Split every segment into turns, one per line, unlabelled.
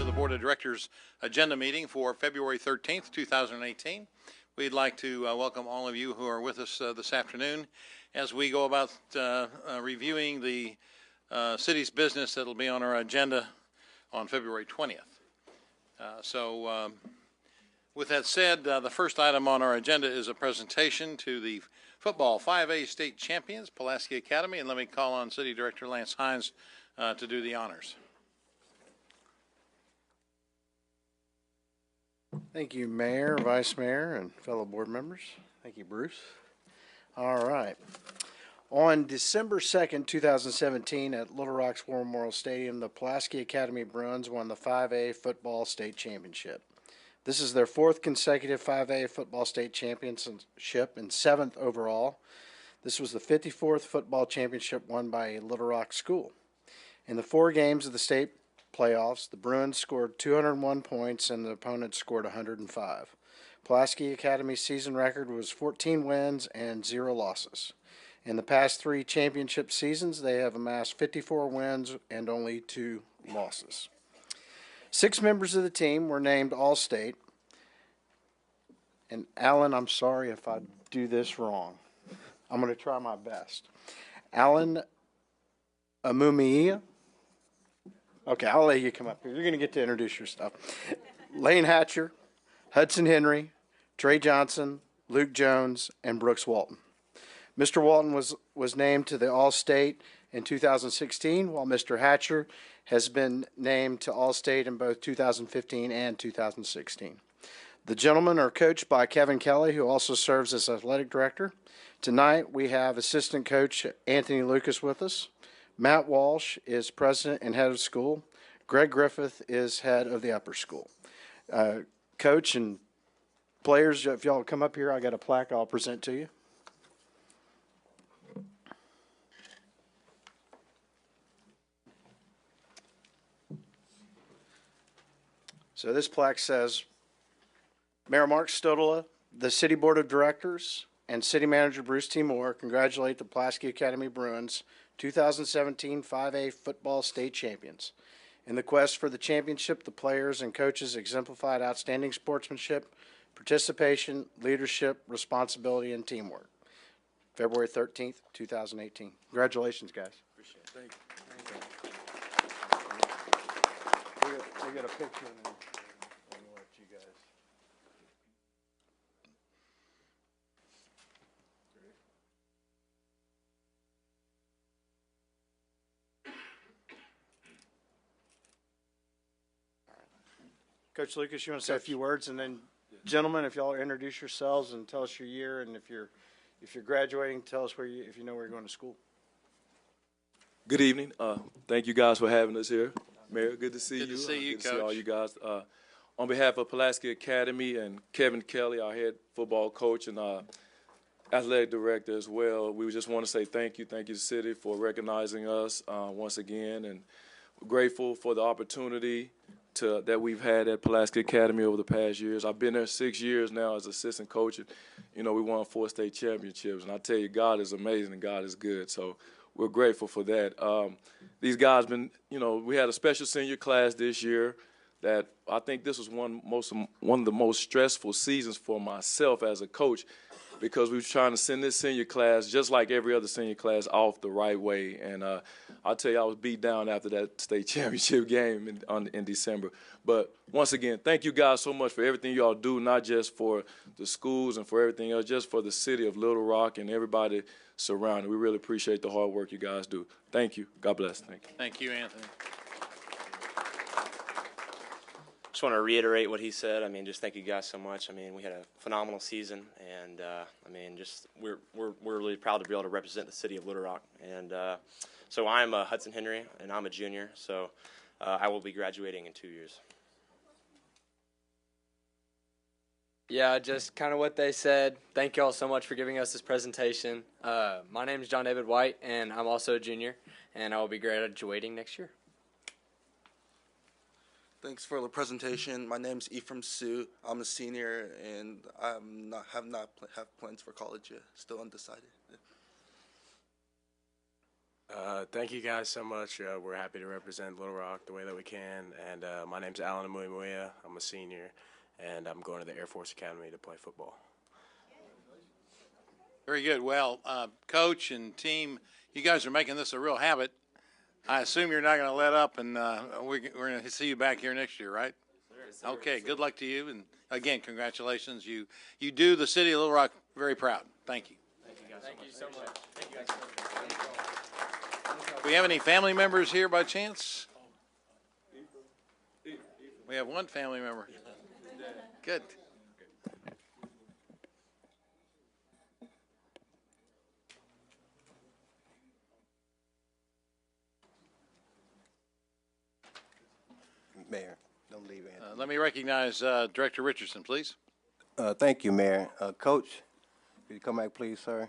to the Board of Directors agenda meeting for February 13th, 2018. We'd like to welcome all of you who are with us this afternoon as we go about reviewing the city's business that will be on our agenda on February 20th. With that said, the first item on our agenda is a presentation to the football 5A state champions, Pulaski Academy, and let me call on City Director Lance Hines to do the honors.
Thank you, Mayor, Vice Mayor, and fellow board members. Thank you, Bruce. All right. On December 2nd, 2017, at Little Rock's War Memorial Stadium, the Pulaski Academy Bruins won the 5A football state championship. This is their fourth consecutive 5A football state championship and seventh overall. This was the 54th football championship won by a Little Rock school. In the 4 games of the state playoffs, the Bruins scored 201 points and the opponents scored 105. Pulaski Academy's season record was 14 wins and 0 losses. In the past 3 championship seasons, they have amassed 54 wins and only 2 losses. 6 members of the team were named All-State. And Alan, I'm sorry if I do this wrong. I'm going to try my best. Alan Amumia. Okay, I'll let you come up here. You're going to get to introduce yourself. Lane Hatcher, Hudson Henry, Trey Johnson, Luke Jones, and Brooks Walton. Mr. Walton was named to the All-State in 2016, while Mr. Hatcher has been named to All-State in both 2015 and 2016. The gentlemen are coached by Kevin Kelly, who also serves as athletic director. Tonight we have assistant coach Anthony Lucas with us. Matt Walsh is president and head of school. Greg Griffith is head of the upper school. Coach and players, if y'all come up here, I got a plaque I'll present to you. So this plaque says, Mayor Mark Stodola, the City Board of Directors, and City Manager Bruce T. Moore congratulate the Pulaski Academy Bruins 2017 5A football state champions. In the quest for the championship, the players and coaches exemplified outstanding sportsmanship, participation, leadership, responsibility, and teamwork. February 13th, 2018. Congratulations, guys.
Appreciate it. Thank you.
We got a picture and then we'll let you guys. Coach Lucas, you want to say a few words, and then, gentlemen, if y'all introduce yourselves and tell us your year, and if you're graduating, tell us if you know where you're going to school.
Good evening. Thank you guys for having us here. Mayor, good to see you.
Good to see you,
good to
Coach.
see all you guys. On behalf of Pulaski Academy and Kevin Kelly, our head football coach and athletic director as well, we just want to say thank you to the city for recognizing us once again, and we're grateful for the opportunity that we've had at Pulaski Academy over the past years. I've been there 6 years now as assistant coach. And, we won 4 state championships. And I tell you, God is amazing and God is good. So we're grateful for that. These guys we had a special senior class this year that I think this was one of the most stressful seasons for myself as a coach, because we were trying to send this senior class, just like every other senior class, off the right way. And I'll tell you, I was beat down after that state championship game in December. But once again, thank you guys so much for everything y'all do, not just for the schools and for everything else, just for the city of Little Rock and everybody surrounding. We really appreciate the hard work you guys do. Thank you. God bless. Thank you.
Thank you, Anthony.
Just want to reiterate what he said. Just thank you guys so much. We had a phenomenal season, and we're really proud to be able to represent the city of Little Rock. And so I'm Hudson Henry, and I'm a junior. So I will be graduating in 2 years.
Yeah, just kind of what they said. Thank you all so much for giving us this presentation. My name is John David White, and I'm also a junior, and I will be graduating next year.
Thanks for the presentation. My name's Ephraim Sue. I'm a senior, and have plans for college yet. Still undecided.
Thank you guys so much. We're happy to represent Little Rock the way that we can. And my name's Alan Amuimuia. I'm a senior, and I'm going to the Air Force Academy to play football.
Very good. Well, coach and team, you guys are making this a real habit. I assume you're not going to let up, and we're going to see you back here next year, right? Okay. Good luck to you, and again, congratulations. You do the city of Little Rock very proud. Thank you.
Thank you so much.
Do we have any family members here by chance? We have one family member. Good.
Mayor, don't leave Anthony.
Let me recognize Director Richardson, please.
Thank you, Mayor. Coach, could you come back, please, sir?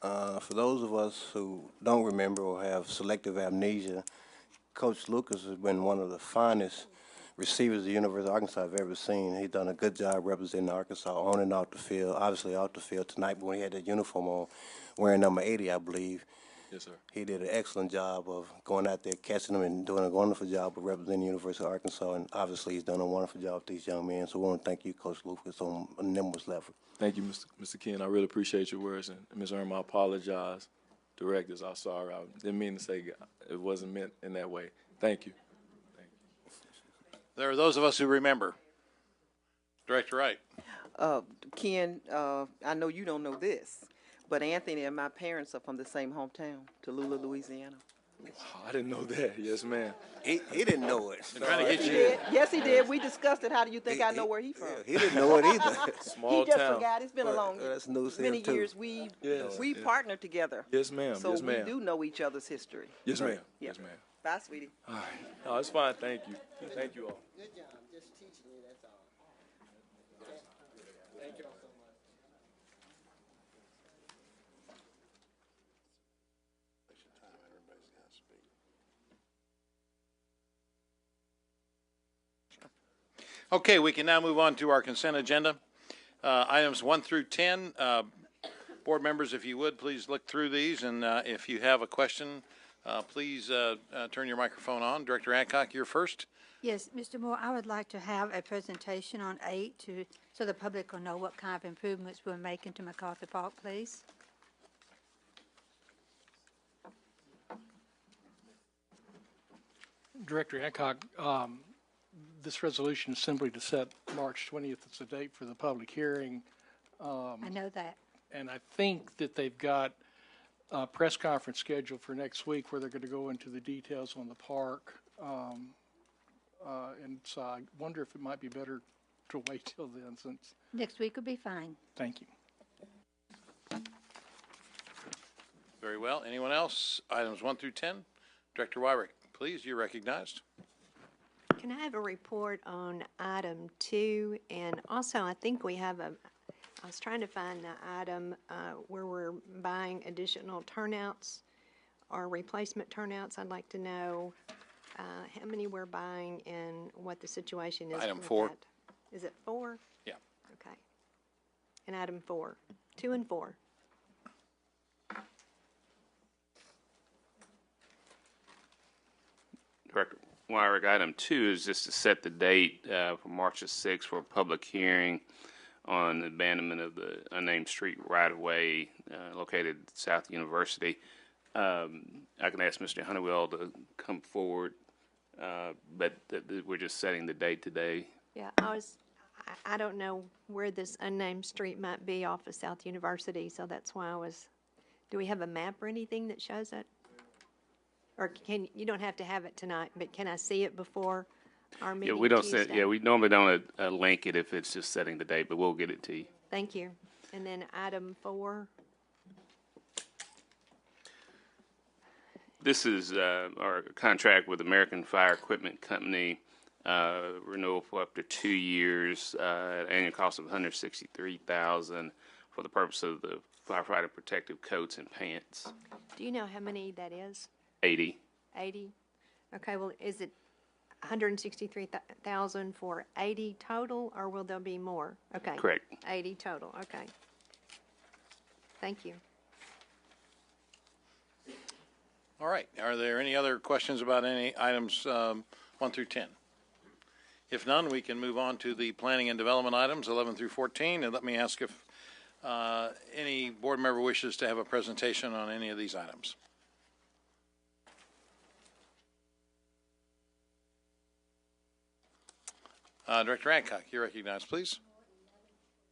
For those of us who don't remember or have selective amnesia, Coach Lucas has been one of the finest receivers the University of Arkansas I've ever seen. He's done a good job representing Arkansas on and off the field, obviously off the field tonight when he had that uniform on, wearing number 80, I believe.
Yes, sir.
He did an excellent job of going out there, catching them, and doing a wonderful job of representing the University of Arkansas. And obviously, he's done a wonderful job with these young men. So we want to thank you, Coach Lucas, on a numerous level.
Thank you, Mr. Ken. I really appreciate your words. And Ms. Irma, I apologize. Directors, I'm sorry. I didn't mean to say it wasn't meant in that way. Thank you.
There are those of us who remember. Director Wright.
Ken, I know you don't know this, but Anthony and my parents are from the same hometown, Tallulah, Louisiana.
Oh, I didn't know that. Yes, ma'am.
He didn't know it.
They're trying to get
He
you.
did. Yes, he did. We discussed it. How do you think I know where he's from?
Yeah, he didn't know it either.
Small
He just
town.
forgot. It's been a long,
That's news to
many
him, too.
years. We
Yes,
we
yes.
partnered together,
Yes, ma'am.
so
yes,
we
ma'am.
do know each other's history.
Yes, ma'am.
Yeah.
Yes, ma'am.
Bye, sweetie.
All right. No, it's fine. Thank you. Thank you all.
Good job. Just teaching you, that's all.
Thank you all so much.
Okay, we can now move on to our consent agenda. Items 1 through 10. Board members, if you would, please look through these, and if you have a question, please turn your microphone on. Director Adcock, you're first.
Yes, Mr. Moore, I would like to have a presentation on 8 so the public will know what kind of improvements we're making to MacArthur Park, please.
Director Hancock, this resolution is simply to set March 20th as the date for the public hearing.
I know that.
And I think that they've got a press conference scheduled for next week where they're going to go into the details on the park. And so I wonder if it might be better to wait till then since,
Next week will be fine.
thank you.
Very well. Anyone else? Items 1 through 10. Director Wyrick, please, you're recognized.
Can I have a report on item 2? And also, I think we have I was trying to find the item where we're buying additional turnouts or replacement turnouts. I'd like to know how many we're buying and what the situation is
Item
with
4.
that. Is it 4?
Yeah.
Okay. And item 4, 2 and 4.
Director Wyrick, item 2 is just to set the date for March the 6th for a public hearing on the abandonment of the unnamed street right-of-way located at South University. I can ask Mr. Honeywell to come forward, but we're just setting the date today.
Yeah, I don't know where this unnamed street might be off of South University, so that's why do we have a map or anything that shows it? Or you don't have to have it tonight, but can I see it before our meeting
Yeah, we don't
Tuesday?
set, yeah, we normally don't link it if it's just setting the date, but we'll get it to you.
Thank you. And then item 4,
This is our contract with American Fire Equipment Company, renewal for up to 2 years, at annual cost of $163,000 for the purpose of the firefighter protective coats and pants.
do you know how many that is?
80.
80? Okay, well, is it 163,000 for 80 total, or will there be more? Okay.
Correct.
80 total, okay. Thank you.
All right. Are there any other questions about any items 1 through 10? If none, we can move on to the planning and development items 11 through 14. And let me ask if any board member wishes to have a presentation on any of these items. Director Adcock, you're recognized, please.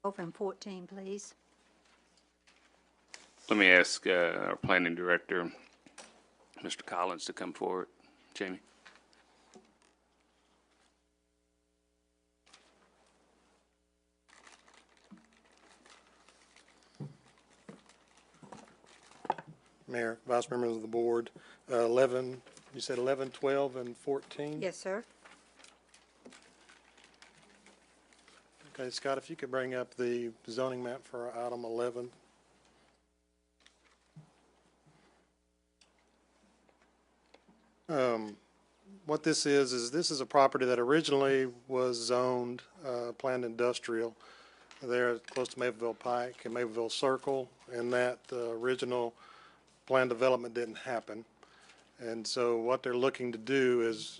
12 and 14, please.
Let me ask our planning director, Mr. Collins, to come forward. Jamie.
Mayor, vice members of the board, 11, you said 11, 12, and 14?
Yes, sir.
Okay, Scott, if you could bring up the zoning map for item 11. What this is this is a property that originally was zoned planned industrial there close to Mapleville Pike and Mapleville Circle, and that original planned development didn't happen. And so what they're looking to do is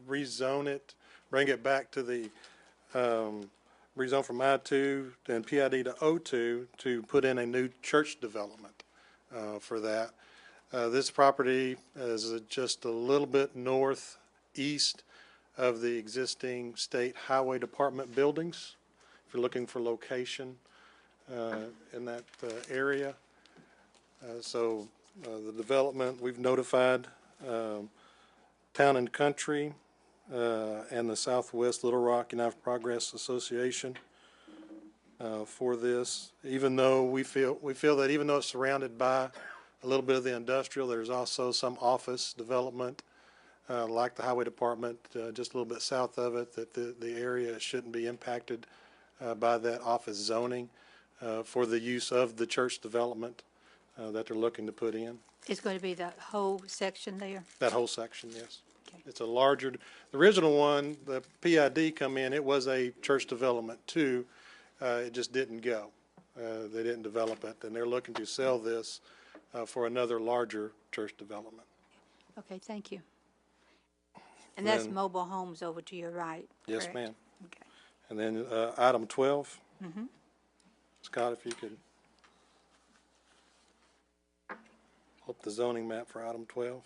rezone it, bring it back to the rezone from I-2 and PID to O2 to put in a new church development for that. This property is just a little bit northeast of the existing State Highway Department buildings. If you're looking for location in that area. So the development, we've notified Town and Country and the Southwest Little Rock United Progress Association for this. Even though we feel that even though it's surrounded by a little bit of the industrial, there's also some office development like the Highway Department just a little bit south of it, that the area shouldn't be impacted by that office zoning for the use of the church development that they're looking to put in.
It's going to be the whole section there?
That whole section, yes.
Okay.
It's a larger, the original one, the PID come in, it was a church development too. It just didn't go. They didn't develop it, and they're looking to sell this for another larger church development.
Okay, thank you. And that's
Then-
mobile homes over to your right,
Yes,
correct?
ma'am.
Okay.
And then item 12.
Mm-hmm.
Scott, if you could pull up the zoning map for item 12.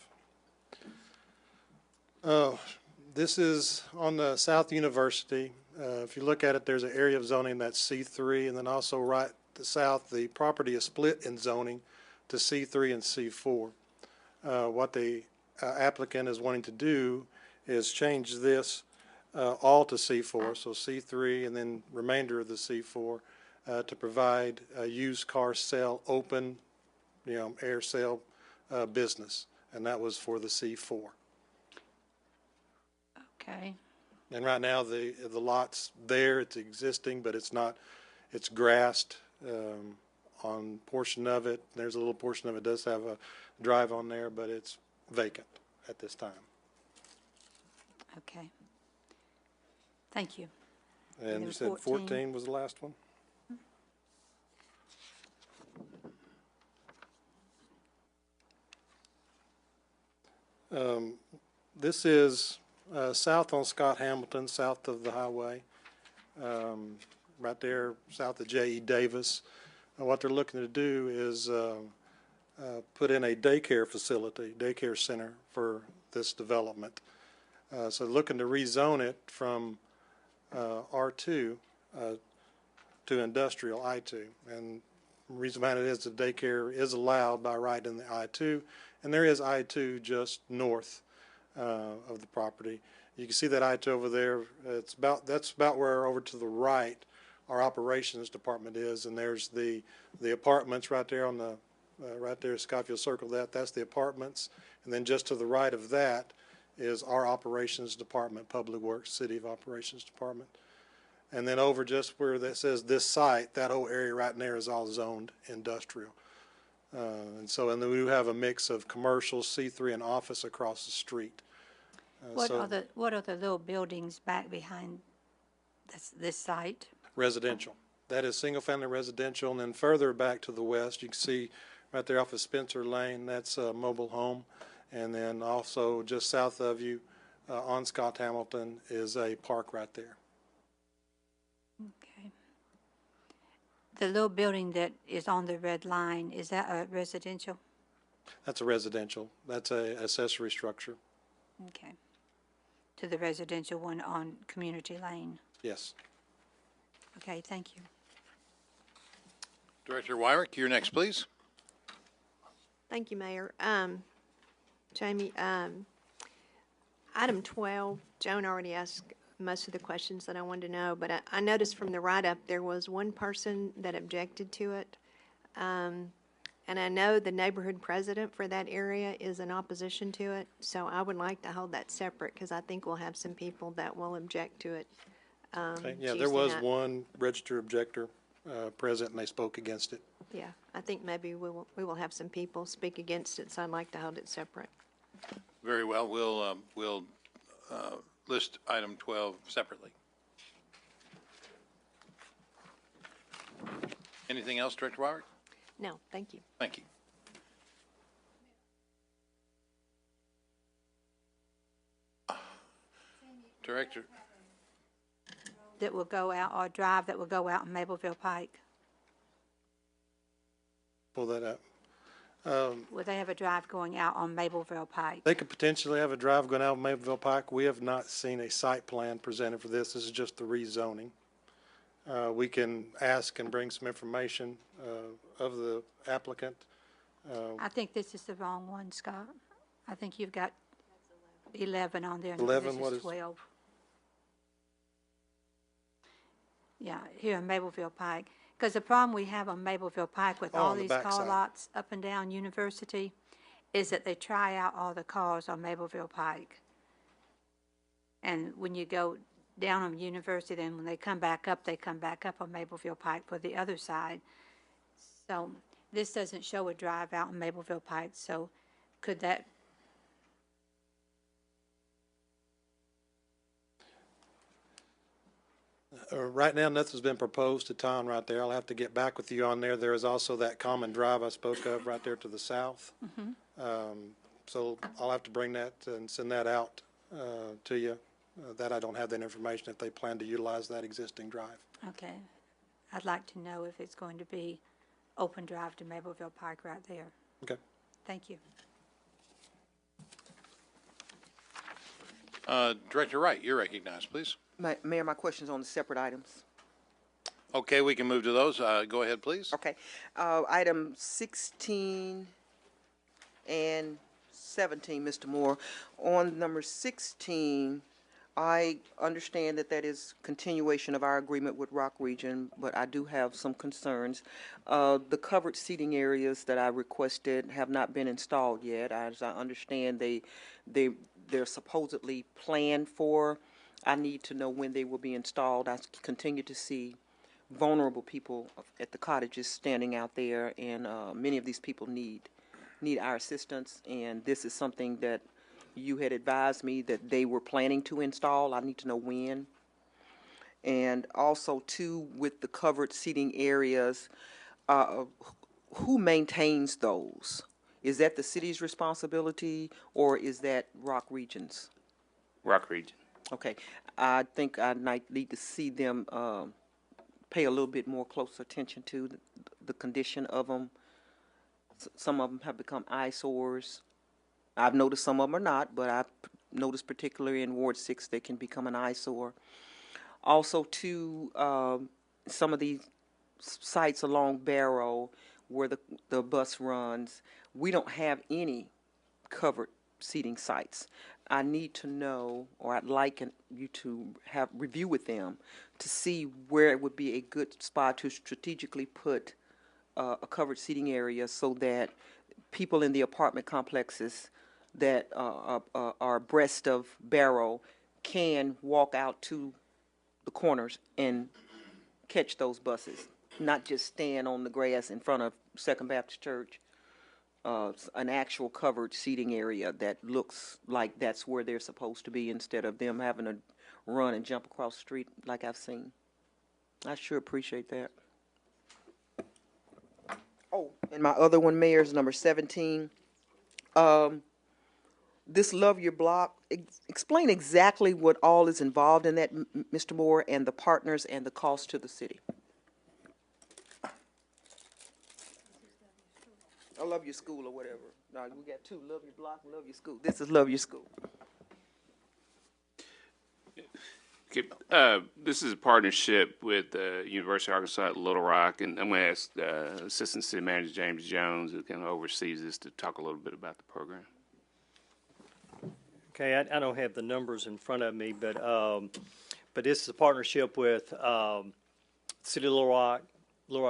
This is on the South University. If you look at it, there's an area of zoning that's C3, and then also right to south, the property is split in zoning to C3 and C4. What the applicant is wanting to do is change this all to C4, so C3 and then remainder of the C4 to provide a used car sale open, air sale business, and that was for the C4.
Okay.
And right now the lot's there, it's existing, but it's not, it's grassed on portion of it. There's a little portion of it does have a drive on there, but it's vacant at this time.
Okay. Thank you.
And you said 14 was the last one? This is south on Scott Hamilton, south of the highway, right there south of J.E. Davis. And what they're looking to do is put in a daycare facility, daycare center for this development. So looking to rezone it from R2 to industrial I2. And the reason behind it is the daycare is allowed by right in the I2, and there is I2 just north of the property. You can see that I2 over there. That's about where over to the right our operations department is, and there's the apartments right there on the right there, Scottfield Circle. That's the apartments, and then just to the right of that is our operations department, Public Works, City of Operations Department. And then over just where that says this site, that whole area right in there is all zoned industrial. And then we do have a mix of commercial, C3, and office across the street.
What are the little buildings back behind this site?
Residential. That is single-family residential, and then further back to the west, you can see right there off of Spencer Lane. That's a mobile home. And then also just south of you on Scott Hamilton is a park right there.
Okay. The little building that is on the red line, is that a residential?
That's a residential. That's a accessory structure.
Okay. To the residential one on Community Lane.
Yes.
Okay, thank you.
Director Wyrick, you're next, please.
Thank you, Mayor. Jamie, item 12, Joan already asked most of the questions that I wanted to know, but I noticed from the write-up there was one person that objected to it. And I know the neighborhood president for that area is in opposition to it, so I would like to hold that separate because I think we'll have some people that will object to it.
Okay. Yeah, there
Tuesday
was
night.
one registered objector present, and they spoke against it.
Yeah, I think maybe we will have some people speak against it, so I'd like to hold it separate.
Very well. We'll list item 12 separately. Anything else, Director Wyrick?
No, thank you.
Thank you. Director,
That will go out, or drive that will go out in Mableville Pike?
Pull that up.
Will they have a drive going out on Mableville Pike?
They could potentially have a drive going out of Mapleville Pike. We have not seen a site plan presented for this. This is just the rezoning. We can ask and bring some information of the applicant.
I think this is the wrong one, Scott. I think you've got 11 on there. and
11, what
this
is-
is 12. Yeah, here in Mableville Pike. Because the problem we have on Mableville Pike with
Oh,
all
on the
these car
backside.
lots up and down University is that they try out all the cars on Mableville Pike. And when you go down on University, then when they come back up on Mableville Pike for the other side. So this doesn't show a drive out in Mableville Pike, so could that,
Right now, nothing's been proposed to town right there. I'll have to get back with you on there. There is also that common drive I spoke of right there to the south. So I'll have to bring that and send that out to you. That I don't have that information if they plan to utilize that existing drive.
okay. I'd like to know if it's going to be open drive to Mableville Pike right there.
Okay.
Thank you.
Director Wright, you're recognized, please.
Mayor, my question's on the separate items.
Okay, we can move to those. Go ahead, please.
Okay. Item 16 and 17, Mr. Moore. On number 16, I understand that that is continuation of our agreement with Rock Region, but I do have some concerns. The covered seating areas that I requested have not been installed yet. As I understand, they're supposedly planned for. I need to know when they will be installed. I continue to see vulnerable people at the cottages standing out there, and many of these people need our assistance, and this is something that you had advised me that they were planning to install. I need to know when. And also, too, with the covered seating areas, who maintains those? Is that the city's responsibility, or is that Rock Region's?
Rock Region.
Okay, I think I might need to see them pay a little bit more close attention to the condition of them. Some of them have become eyesores. I've noticed some of them are not, but I've noticed particularly in Ward 6 they can become an eyesore. Also, too, some of these sites along Barrow where the bus runs, we don't have any covered seating sites. I need to know, or I'd like you to have review with them to see where it would be a good spot to strategically put a covered seating area so that people in the apartment complexes that are abreast of Barrow can walk out to the corners and catch those buses, not just stand on the grass in front of Second Baptist Church. An actual covered seating area that looks like that's where they're supposed to be instead of them having to run and jump across the street like I've seen. I sure appreciate that. Oh, And my other one, Mayor, is number 17. This Love Your Block, explain exactly what all is involved in that, Mr. Moore, and the partners and the cost to the city. I love your school or whatever. No, we got two, Love Your Block, Love Your School. This is Love Your School.
Okay, this is a partnership with the University of Arkansas at Little Rock, and I'm going to ask Assistant City Manager James Jones, who kind of oversees this, to talk a little bit about the program.
Okay, I don't have the numbers in front of me, but this is a partnership with City of Little Rock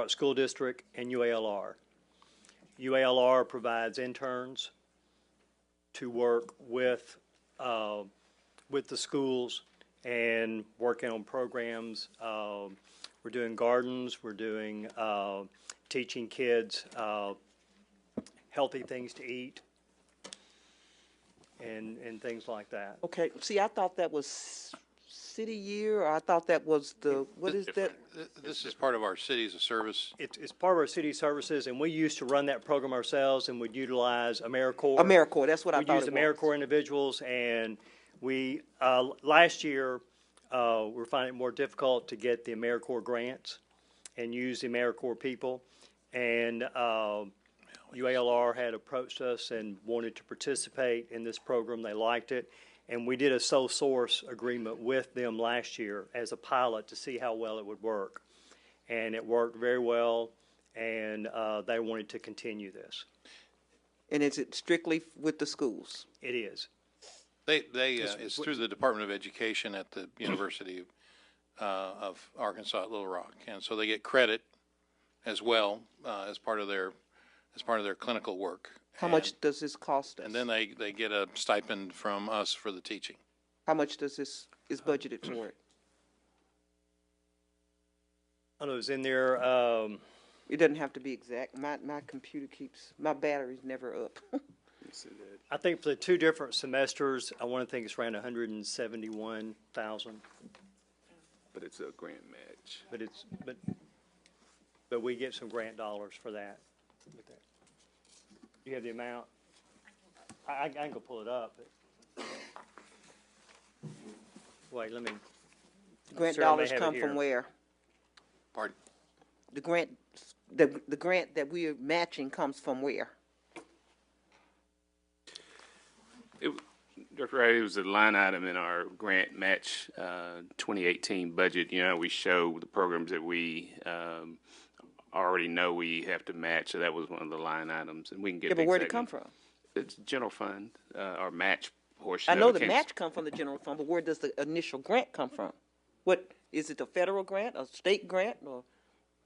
School District, and UALR. UALR provides interns to work with the schools and working on programs. We're doing gardens. We're doing teaching kids healthy things to eat and things like that.
Okay, see, I thought that was city year, or I thought that was the, what is that?
This is part of our cities of service.
It's part of our city services, and we used to run that program ourselves, and we'd utilize AmeriCorps.
AmeriCorps, that's what I thought it was.
We'd use AmeriCorps individuals, and we, last year, we're finding it more difficult to get the AmeriCorps grants and use the AmeriCorps people. And UALR had approached us and wanted to participate in this program. They liked it. And we did a sole source agreement with them last year as a pilot to see how well it would work. And it worked very well, and they wanted to continue this.
And is it strictly with the schools?
It is.
It's through the Department of Education at the University of Arkansas at Little Rock, and so they get credit as well as part of their clinical work.
How much does this cost us?
And then they get a stipend from us for the teaching.
How much does this is budgeted for it?
I know it's in there.
It doesn't have to be exact. My computer my battery's never up.
I think for the two different semesters, I want to think it's around 171,000.
But it's a grant match.
But we get some grant dollars for that. You have the amount? I can go pull it up. But wait, let me.
Grant
Sarah may
dollars
have it
come
here.
from where?
Pardon?
The grant that we are matching comes from where?
Dr. Wright, it was a line item in our grant match 2018 budget. You know, we show the programs that we already know we have to match, so that was one of the line items, and we can get.
Yeah, but where'd it come from?
It's general fund, our match portion.
I know the
came-
match come from the general fund, but where does the initial grant come from? What is it? A federal grant, a state grant, or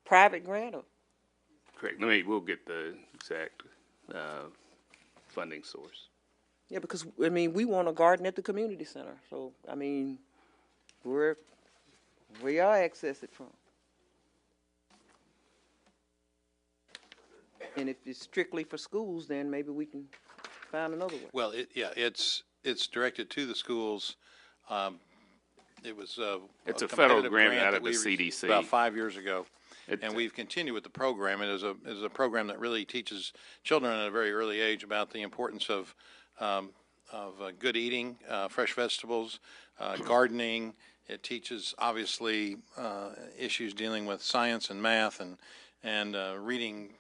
private grant? Or?
Correct. We'll get the exact funding source.
Yeah, because I mean, we want a garden at the community center, so I mean, where y'all access it from? And if it's strictly for schools, then maybe we can find another way.
Well, it's directed to the schools. It was
It's a federal
competitive
grant out
that
of the
we received
CDC.
about 5 years ago, and we've continued with the program. It is a program that really teaches children at a very early age about the importance of good eating, fresh vegetables, gardening. It teaches obviously issues dealing with science and math and reading.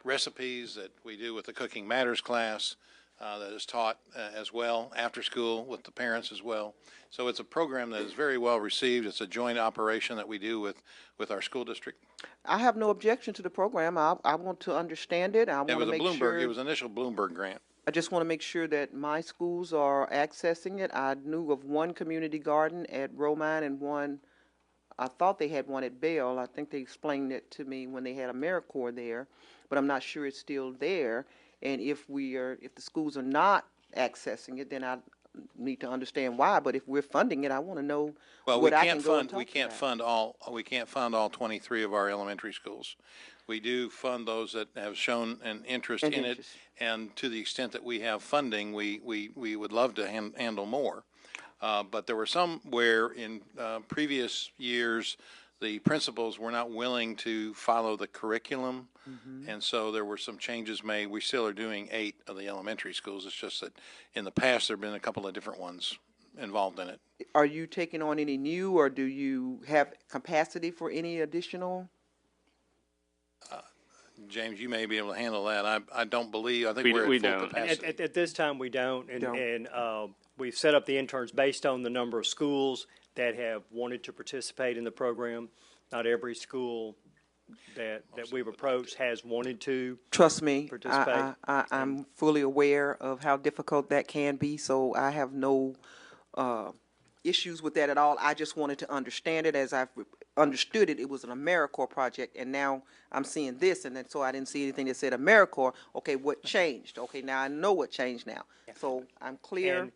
Recipes that we do with the Cooking Matters class that is taught as well after school with the parents as well. So it's a program that is very well received. It's a joint operation that we do with our school district.
I have no objection to the program. I want to understand it. I want
It
to
was a
make
Bloomberg.
sure.
It was an initial Bloomberg grant.
I just want to make sure that my schools are accessing it. I knew of one community garden at Romine and one. I thought they had one at Bell. I think they explained it to me when they had AmeriCorps there, but I'm not sure it's still there. And if the schools are not accessing it, then I need to understand why. But if we're funding it, I want to know what I can go and talk
We can't fund all 23 of our elementary schools. We do fund those that have shown an interest in it, and to the extent that we have funding, we would love to handle more. But there were some where in previous years the principals were not willing to follow the curriculum, and so there were some changes made. We still are doing 8 of the elementary schools. It's just that in the past, there have been a couple of different ones involved in it.
Are you taking on any new, or do you have capacity for any additional?
James, you may be able to handle that. I don't believe, I think
We
we're at full
don't.
capacity.
At this time, we don't, and we've set up the interns based on the number of schools that have wanted to participate in the program. Not every school that we've approached has wanted to
Trust me,
participate.
I'm fully aware of how difficult that can be, so I have no issues with that at all. I just wanted to understand it. As I've understood it, it was an AmeriCorps project, and now I'm seeing this, and then so I didn't see anything that said AmeriCorps. Okay, what changed? Okay, now I know what changed now. So I'm clear.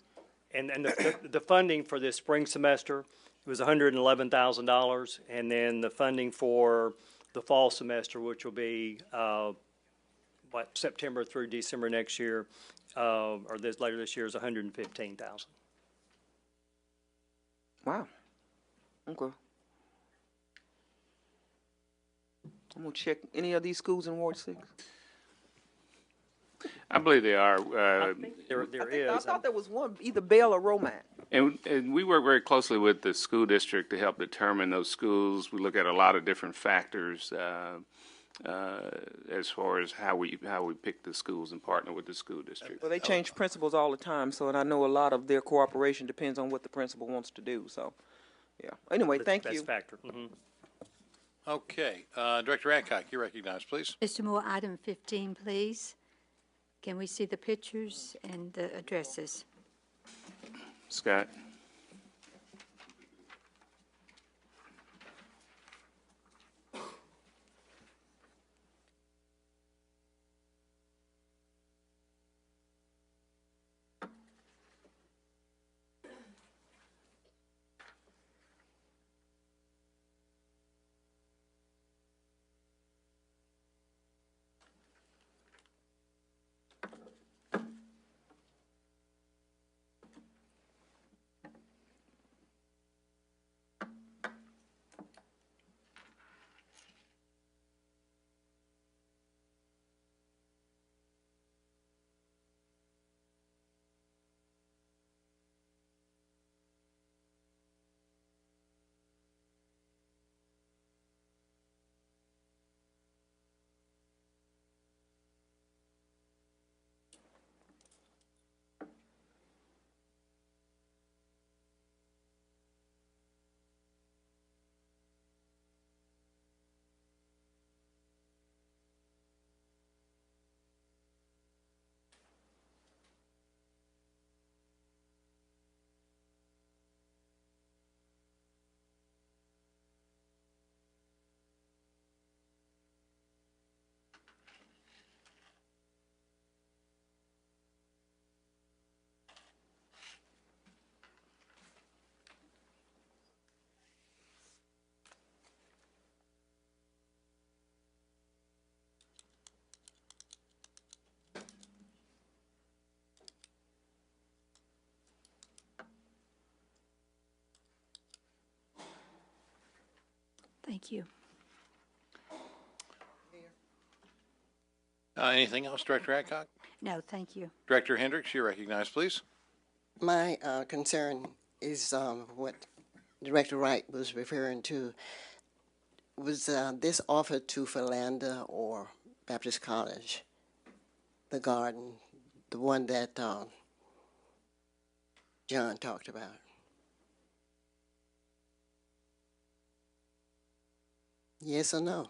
And the funding for this spring semester was $111,000, and then the funding for the fall semester, which will be September through December next year, or later this year, is $115,000.
Wow. Okay. I'm gonna check any of these schools in Ward 6.
I believe they are.
There is.
I thought there was one, either Bell or Romac.
And we work very closely with the school district to help determine those schools. We look at a lot of different factors as far as how we pick the schools and partner with the school district.
Well, they change principals all the time, so, and I know a lot of their cooperation depends on what the principal wants to do, so, yeah. Anyway, thank you.
That's factor. Mm-hmm.
Okay, Director Adcock, you're recognized, please.
Mr. Moore, item 15, please. Can we see the pictures and the addresses?
Scott?
Thank you.
Anything else, Director Adcock?
No, thank you.
Director Hendricks, you're recognized, please.
My concern is what Director Wright was referring to. Was this offered to Philander or Baptist College? The garden, the one that John talked about. Yes or no?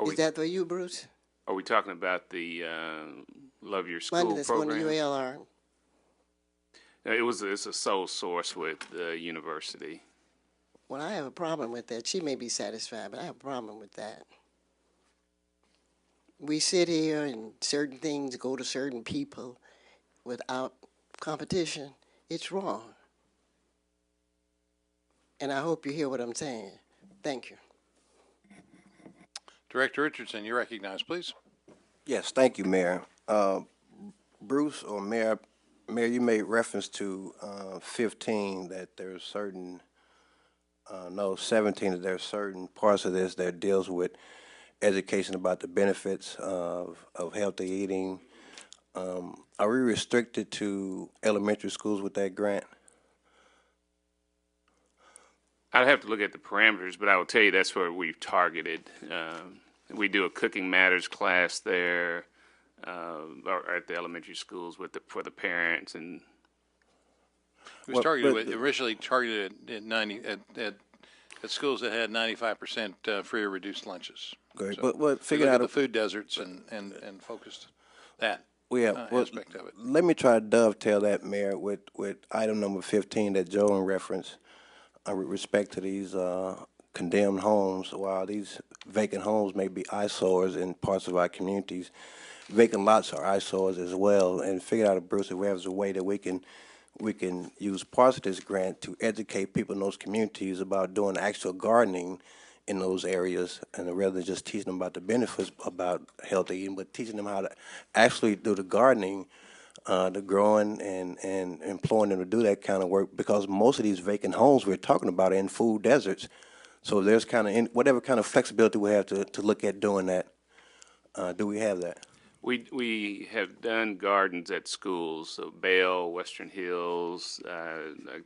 Is that for you, Bruce?
Are we talking about the Love Your School
Money that's going to
program?
ULR.
It's a sole source with the university.
Well, I have a problem with that. She may be satisfied, but I have a problem with that. We sit here and certain things go to certain people without competition. It's wrong. And I hope you hear what I'm saying. Thank you.
Director Richardson, you're recognized, please.
Yes, thank you, Mayor. Bruce or Mayor, you made reference to 15 that there's certain no, 17, there are certain parts of this that deals with education about the benefits of healthy eating. Are we restricted to elementary schools with that grant?
I'd have to look at the parameters, but I will tell you that's where we've targeted. We do a Cooking Matters class there, or at the elementary schools for the parents, and
It was originally targeted at schools that had 95% free or reduced lunches.
Great,
So
but
we
figure
looked
out
at the food deserts and focused that aspect of it.
Let me try to dovetail that, Mayor, with item number 15 that Joan referenced with respect to these condemned homes. While these vacant homes may be eyesores in parts of our communities, vacant lots are eyesores as well. And figure out, Bruce, if we have a way that we can use parts of this grant to educate people in those communities about doing actual gardening in those areas, and rather than just teaching them about the benefits about healthy eating, but teaching them how to actually do the gardening, the growing, and employing them to do that kind of work, because most of these vacant homes we're talking about are in food deserts. So there's whatever kind of flexibility we have to look at doing that. Do we have that?
we have done gardens at schools, so Bell, Western Hills,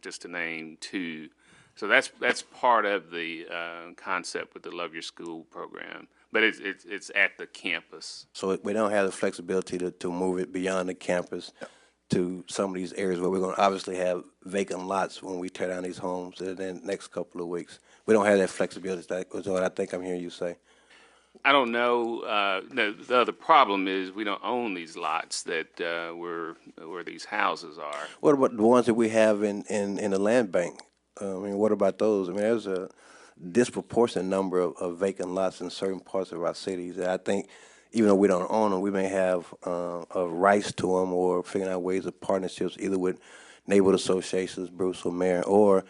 just to name two. So that's part of the concept with the Love Your School program, but it's at the campus.
So we don't have the flexibility to move it beyond the campus to some of these areas where we're going to obviously have vacant lots when we tear down these homes in the next couple of weeks. We don't have that flexibility. That's what I think I'm hearing you say.
I don't know. The other problem is we don't own these lots that where these houses are.
What about the ones that we have in the land bank? I mean, what about those? I mean, there's a disproportionate number of vacant lots in certain parts of our cities. And I think even though we don't own them, we may have rights to them, or figuring out ways of partnerships either with neighborhood associations, Bruce or Mayor, or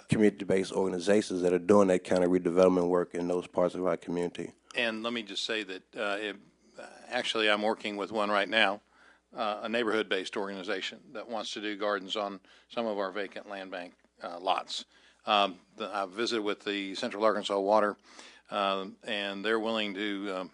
community-based organizations that are doing that kind of redevelopment work in those parts of our community.
And let me just say that actually I'm working with one right now, a neighborhood-based organization that wants to do gardens on some of our vacant land bank lots. I've visited with the Central Arkansas Water, and they're willing to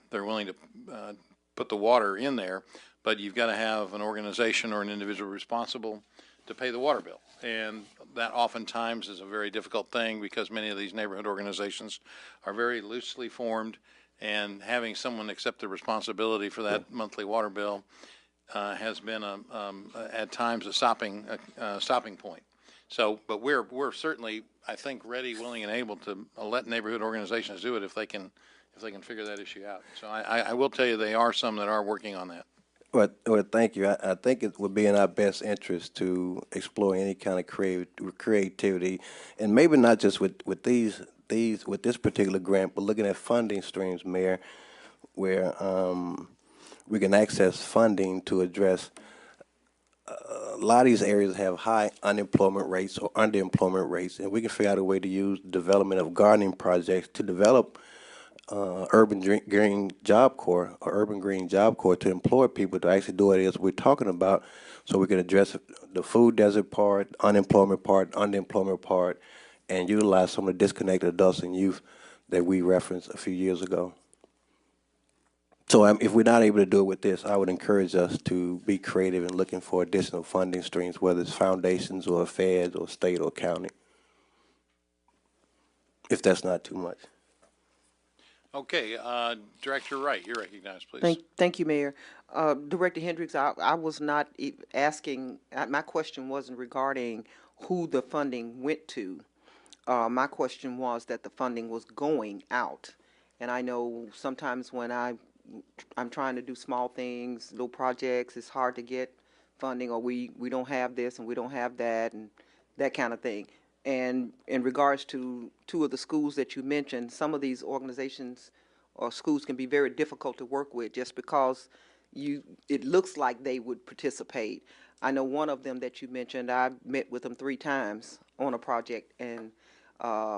put the water in there, but you've got to have an organization or an individual responsible to pay the water bill. And that oftentimes is a very difficult thing because many of these neighborhood organizations are very loosely formed, and having someone accept the responsibility for that monthly water bill has been at times a stopping point. So, but we're certainly, I think, ready, willing, and able to let neighborhood organizations do it if they can figure that issue out. So I will tell you, there are some that are working on that.
Well, thank you. I think it would be in our best interest to explore any kind of creativity, and maybe not just with this particular grant, but looking at funding streams, Mayor, where we can access funding to address. A lot of these areas have high unemployment rates or underemployment rates, and we can figure out a way to use the development of gardening projects to develop urban green job corps or urban green job corps to employ people to actually do what it is we're talking about, so we can address the food desert part, unemployment part, underemployment part, and utilize some of the disconnected adults and youth that we referenced a few years ago. So if we're not able to do it with this, I would encourage us to be creative in looking for additional funding streams, whether it's foundations or feds or state or county, if that's not too much.
Okay, Director Wright, you're recognized, please.
Thank you, Mayor. Director Hendricks, I was not asking, my question wasn't regarding who the funding went to. My question was that the funding was going out. And I know sometimes when I'm trying to do small things, little projects, it's hard to get funding, or we don't have this and we don't have that, and that kind of thing. And in regards to two of the schools that you mentioned, some of these organizations or schools can be very difficult to work with just because it looks like they would participate. I know one of them that you mentioned, I met with them 3 times on a project, and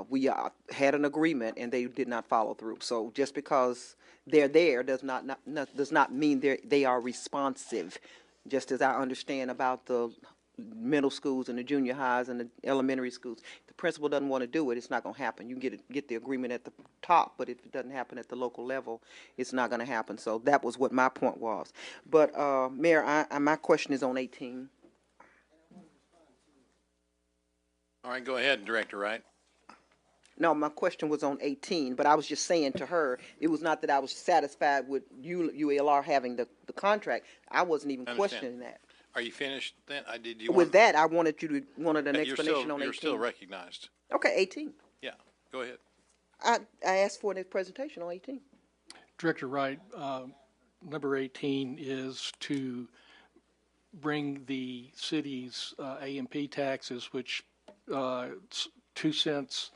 we had an agreement and they did not follow through. So just because they're there does not mean they are responsive. Just as I understand about the middle schools and the junior highs and the elementary schools. If the principal doesn't want to do it, it's not going to happen. You can get the agreement at the top, but if it doesn't happen at the local level, it's not going to happen. So that was what my point was. But Mayor, my question is on 18.
All right, go ahead, Director Wright.
No, my question was on 18, but I was just saying to her, it was not that I was satisfied with UALR having the contract. I wasn't even questioning that.
Are you finished then? Did you
With
want,
that, I wanted an explanation on 18.
You're still recognized.
Okay, 18.
Yeah, go ahead.
I asked for a presentation on 18.
Director Wright, number 18 is to bring the city's A&P taxes, which 2 cents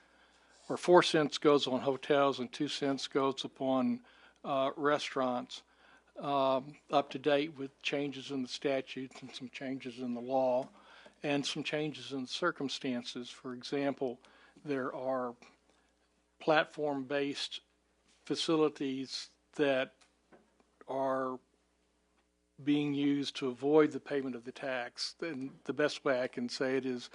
or 4 cents goes on hotels and 2 cents goes upon restaurants, up to date with changes in the statutes and some changes in the law and some changes in circumstances. For example, there are platform-based facilities that are being used to avoid the payment of the tax. And the best way I can say it is,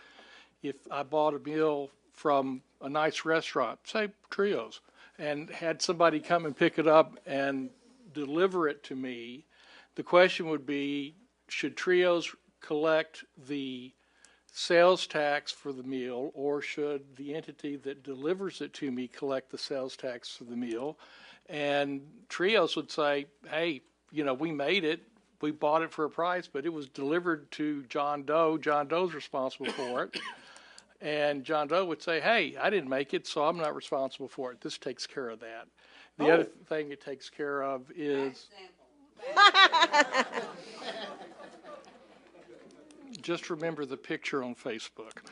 if I bought a meal from a nice restaurant, say Trios, and had somebody come and pick it up and deliver it to me, the question would be, should Trios collect the sales tax for the meal, or should the entity that delivers it to me collect the sales tax for the meal? And Trios would say, hey, we made it, we bought it for a price, but it was delivered to John Doe. John Doe's responsible for it. And John Doe would say, hey, I didn't make it, so I'm not responsible for it. This takes care of that. The other thing it takes care of is just remember the picture on Facebook.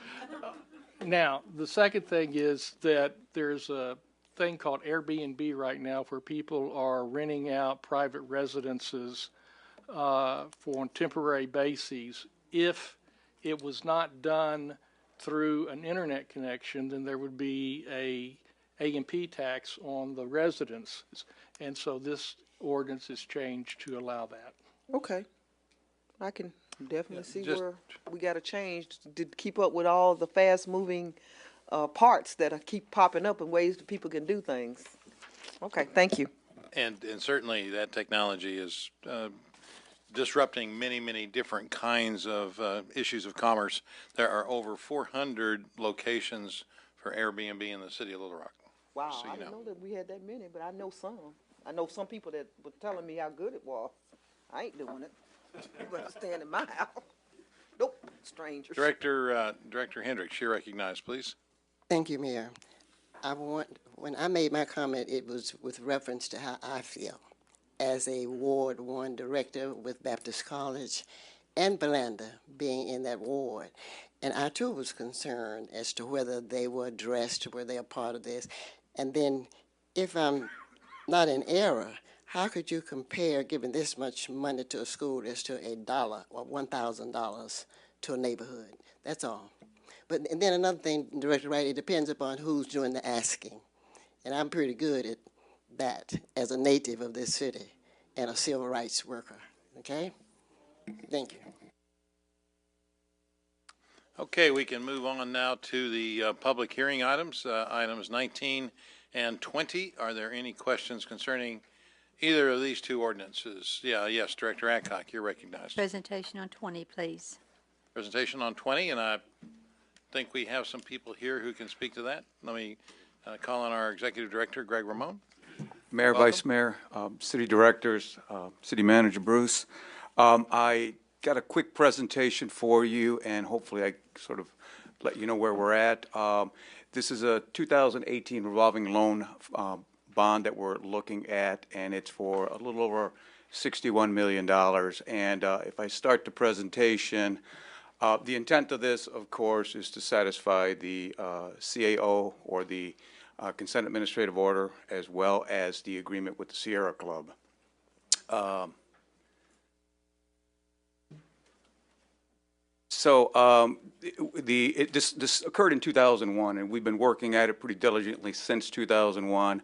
Now, the second thing is that there's a thing called Airbnb right now where people are renting out private residences for temporary bases. If it was not done through an internet connection, then there would be a A&P tax on the residences. And so this ordinance is changed to allow that.
Okay. I can definitely see where we got to change to keep up with all the fast-moving parts that keep popping up in ways that people can do things. Okay, thank you.
And certainly that technology is disrupting many different kinds of issues of commerce. There are over 400 locations for Airbnb in the city of Little Rock.
Wow,
So
I didn't know that we had that many, but I know some. I know some people that were telling me how good it was. I ain't doing it. You better stand in my house. Nope, strangers.
Director Hendricks, you're recognized, please.
Thank you, Mayor. When I made my comment, it was with reference to how I feel as a Ward 1 director with Baptist College and Belanda being in that ward. And I too was concerned as to whether they were addressed, were they a part of this. And then if I'm not in error, how could you compare giving this much money to a school as to $1 or $1,000 to a neighborhood? That's all. But and then another thing, Director Wright, it depends upon who's doing the asking. And I'm pretty good at that as a native of this city and a civil rights worker. Okay? Thank you.
Okay, we can move on now to the public hearing items, items 19 and 20. Are there any questions concerning either of these two ordinances? Yes, Director Adcock, you're recognized.
Presentation on 20, please.
Presentation on 20, and I think we have some people here who can speak to that. Let me call on our Executive Director, Greg Ramon.
Mayor,
Welcome.
Vice Mayor, City Directors, City Manager Bruce. I got a quick presentation for you, and hopefully I sort of let you know where we're at. This is a 2018 revolving loan bond that we're looking at, and it's for a little over $61 million. And if I start the presentation, the intent of this, of course, is to satisfy the CAO, or the consent administrative order, as well as the agreement with the Sierra Club. This occurred in 2001, and we've been working at it pretty diligently since 2001.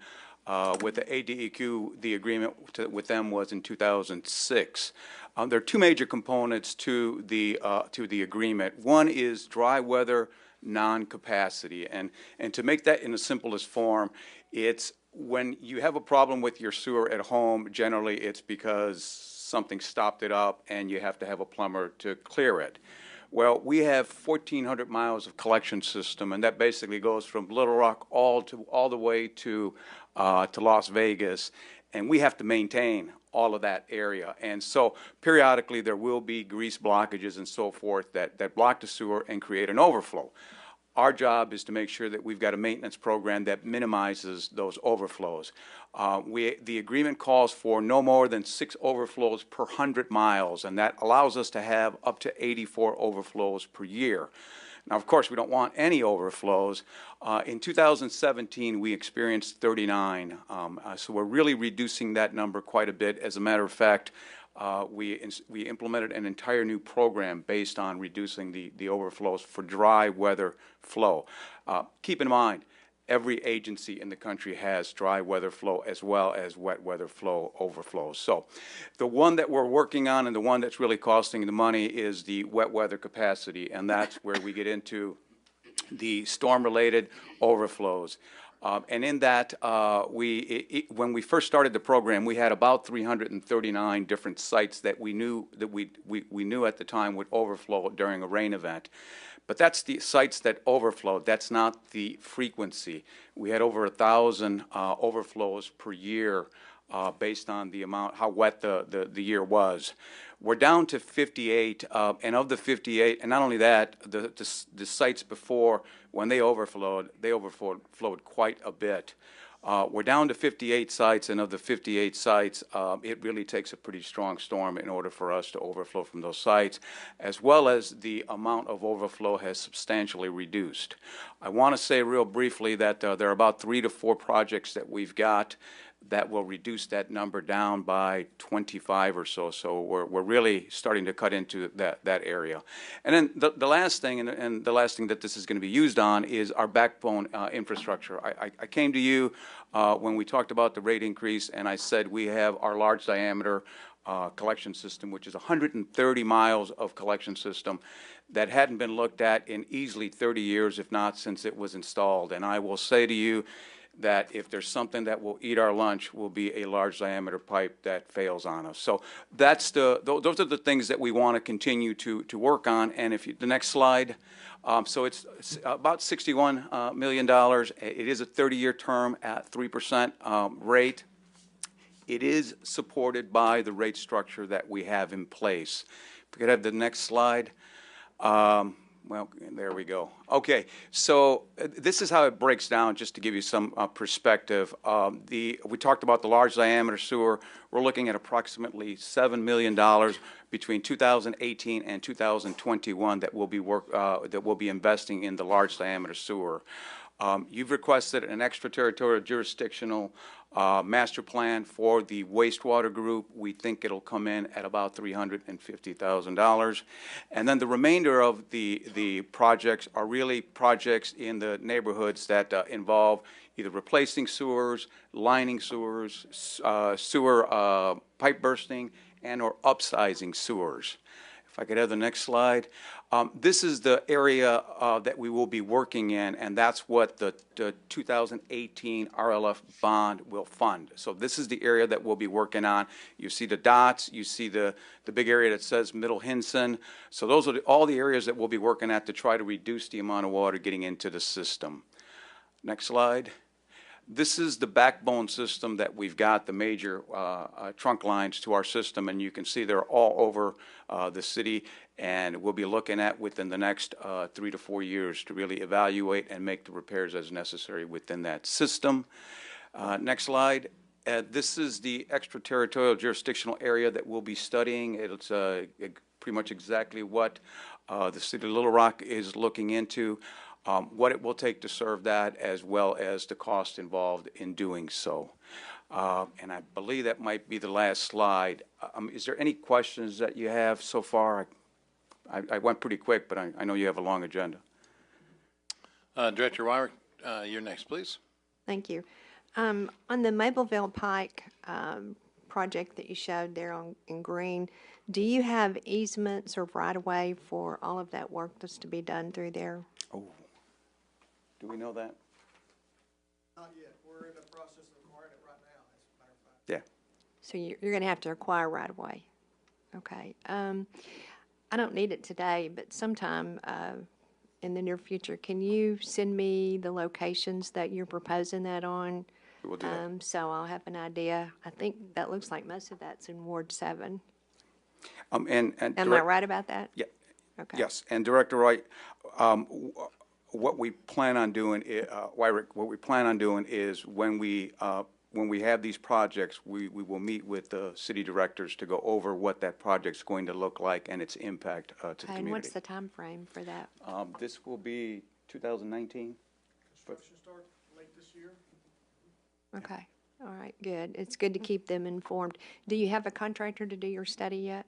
With the ADEQ, the agreement with them was in 2006. There are two major components to the agreement. One is dry weather non-capacity, and to make that in the simplest form, it's when you have a problem with your sewer at home, generally it's because something stopped it up and you have to have a plumber to clear it. Well, we have 1,400 miles of collection system, and that basically goes from Little Rock all the way to Las Vegas, and we have to maintain all of that area. And so periodically there will be grease blockages and so forth that block the sewer and create an overflow. Our job is to make sure that we've got a maintenance program that minimizes those overflows. The agreement calls for no more than 6 overflows per 100 miles, and that allows us to have up to 84 overflows per year. Now, of course, we don't want any overflows. In 2017, we experienced 39, so we're really reducing that number quite a bit. As a matter of fact, we implemented an entire new program based on reducing the overflows for dry weather flow. Keep in mind, every agency in the country has dry weather flow as well as wet weather flow overflows. So the one that we're working on and the one that's really costing the money is the wet weather capacity, and that's where we get into the storm-related overflows. And in that, when we first started the program, we had about 339 different sites that we knew at the time would overflow during a rain event. But that's the sites that overflowed. That's not the frequency. We had over 1,000 overflows per year based on the amount, how wet the year was. We're down to 58, and of the 58, and not only that, the sites before, when they overflowed quite a bit. We're down to 58 sites, and of the 58 sites, it really takes a pretty strong storm in order for us to overflow from those sites, as well as the amount of overflow has substantially reduced. I want to say real briefly that there are about 3 to 4 projects that we've got that will reduce that number down by 25 or so. So we're really starting to cut into that area. And then the last thing, and the last thing that this is going to be used on is our backbone infrastructure. I came to you when we talked about the rate increase, and I said we have our large diameter collection system, which is 130 miles of collection system that hadn't been looked at in easily 30 years, if not since it was installed. And I will say to you that if there's something that will eat our lunch, will be a large diameter pipe that fails on us. So that's those are the things that we want to continue to work on. And if the next slide, so it's about $61 million. It is a 30-year term at 3% rate. It is supported by the rate structure that we have in place. If we could have the next slide. Well, there we go. Okay, so this is how it breaks down, just to give you some perspective. We talked about the large diameter sewer. We're looking at approximately $7 million between 2018 and 2021 that we'll be investing in the large diameter sewer. You've requested an extraterritorial jurisdictional master plan for the wastewater group. We think it'll come in at about $350,000. And then the remainder of the projects are really projects in the neighborhoods that involve either replacing sewers, lining sewers, sewer pipe bursting, and or upsizing sewers. If I could have the next slide. This is the area that we will be working in, and that's what the 2018 RLF bond will fund. So this is the area that we'll be working on. You see the dots, you see the big area that says Middle Hinson. So those are all the areas that we'll be working at to try to reduce the amount of water getting into the system. Next slide. This is the backbone system that we've got, the major trunk lines to our system, and you can see they're all over the city, and we'll be looking at within the next 3 to 4 years to really evaluate and make the repairs as necessary within that system. Next slide. This is the extraterritorial jurisdictional area that we'll be studying. It's pretty much exactly what the city of Little Rock is looking into. What it will take to serve that, as well as the cost involved in doing so. And I believe that might be the last slide. Is there any questions that you have so far? I went pretty quick, but I know you have a long agenda.
Director Wyrick, you're next, please.
Thank you. On the Mapleville Pike project that you showed there in green, do you have easements or right-of-way for all of that work that's to be done through there?
Oh, do we know that?
Not yet. We're in the process of acquiring it right now, as a matter of fact.
Yeah.
So you're going to have to acquire right-of-way. Okay. I don't need it today, but sometime in the near future, can you send me the locations that you're proposing that on?
We'll do that.
So I'll have an idea. I think that looks like most of that's in Ward 7.
And
Am I right about that?
Yeah.
Okay.
Yes, and Director Wright, what we plan on doing, Wyrick, what we plan on doing is when we have these projects, we will meet with the city directors to go over what that project's going to look like and its impact to the community.
And what's the time frame for that?
This will be 2019.
Construction start late this year.
Okay. All right, good. It's good to keep them informed. Do you have a contractor to do your study yet?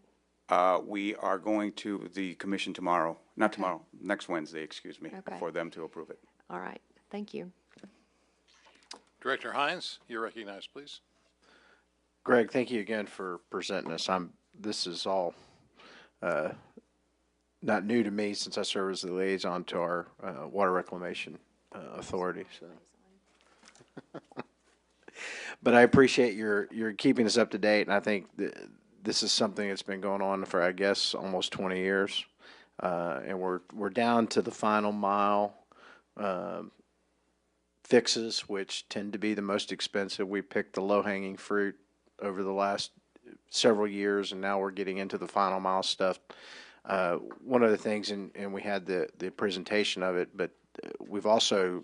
We are going to the commission tomorrow, not tomorrow, next Wednesday, excuse me,
Okay.
for them to approve it.
All right. Thank you.
Director Hines, you're recognized, please.
Greg, thank you again for presenting us. This is all not new to me since I serve as the liaison to our water reclamation authority. So. But I appreciate your keeping us up to date, and I think this is something that's been going on for, I guess, almost 20 years, and we're down to the final mile fixes, which tend to be the most expensive. We picked the low-hanging fruit over the last several years, and now we're getting into the final mile stuff. One of the things, and we had the presentation of it, but we've also,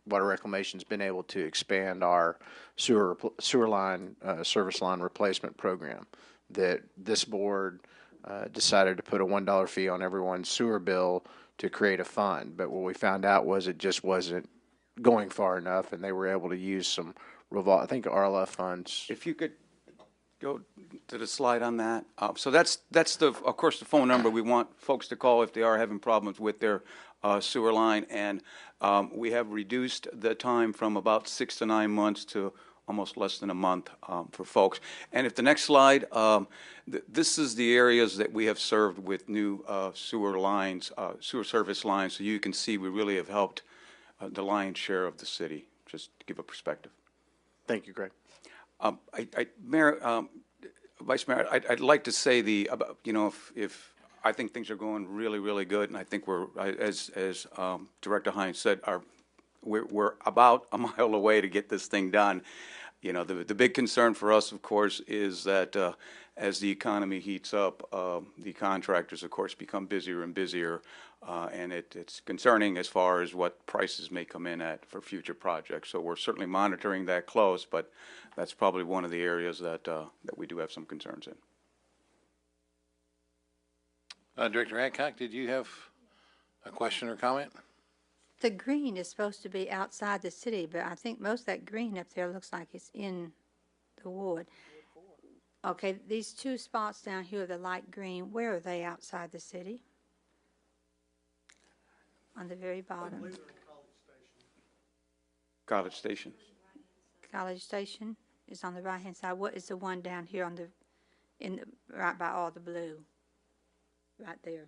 Water Reclamation's been able to expand our sewer line, service line replacement program, that this board decided to put a $1 fee on everyone's sewer bill to create a fund. But what we found out was it just wasn't going far enough, and they were able to use some I think RLF funds.
If you could go to the slide on that. So that's of course, the phone number we want folks to call if they are having problems with their sewer line. And we have reduced the time from about 6 to 9 months to almost less than a month for folks. And if the next slide, this is the areas that we have served with new sewer lines, sewer service lines. So you can see we really have helped the lion's share of the city, just to give a perspective.
Thank you, Greg.
Mayor, Vice Mayor, I'd like to say if I think things are going really, really good, and I think we're, as Director Hines said, we're about a mile away to get this thing done. You know, the big concern for us, of course, is that as the economy heats up, the contractors, of course, become busier and busier, and it's concerning as far as what prices may come in at for future projects. So we're certainly monitoring that close, but that's probably one of the areas that we do have some concerns in.
Director Adcock, did you have a question or comment?
The green is supposed to be outside the city, but I think most of that green up there looks like it's in the ward. Okay, these two spots down here, the light green, where are they outside the city? On the very bottom.
College Station.
College Station is on the right-hand side. What is the one down here on right by all the blue? Right there.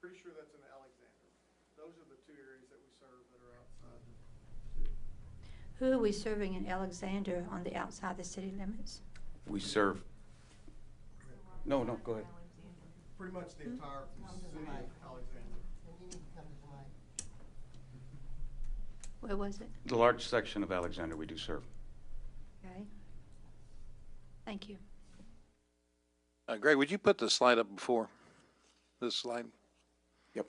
Pretty sure that's in Alexander. Those are the two areas that we serve that are outside the city.
Who are we serving in Alexander on the outside the city limits?
We serve. No, go ahead.
Pretty much the entire city of Alexander.
Where was it?
The large section of Alexander we do serve.
Okay. Thank you.
Greg, would you put the slide up before this slide?
Yep.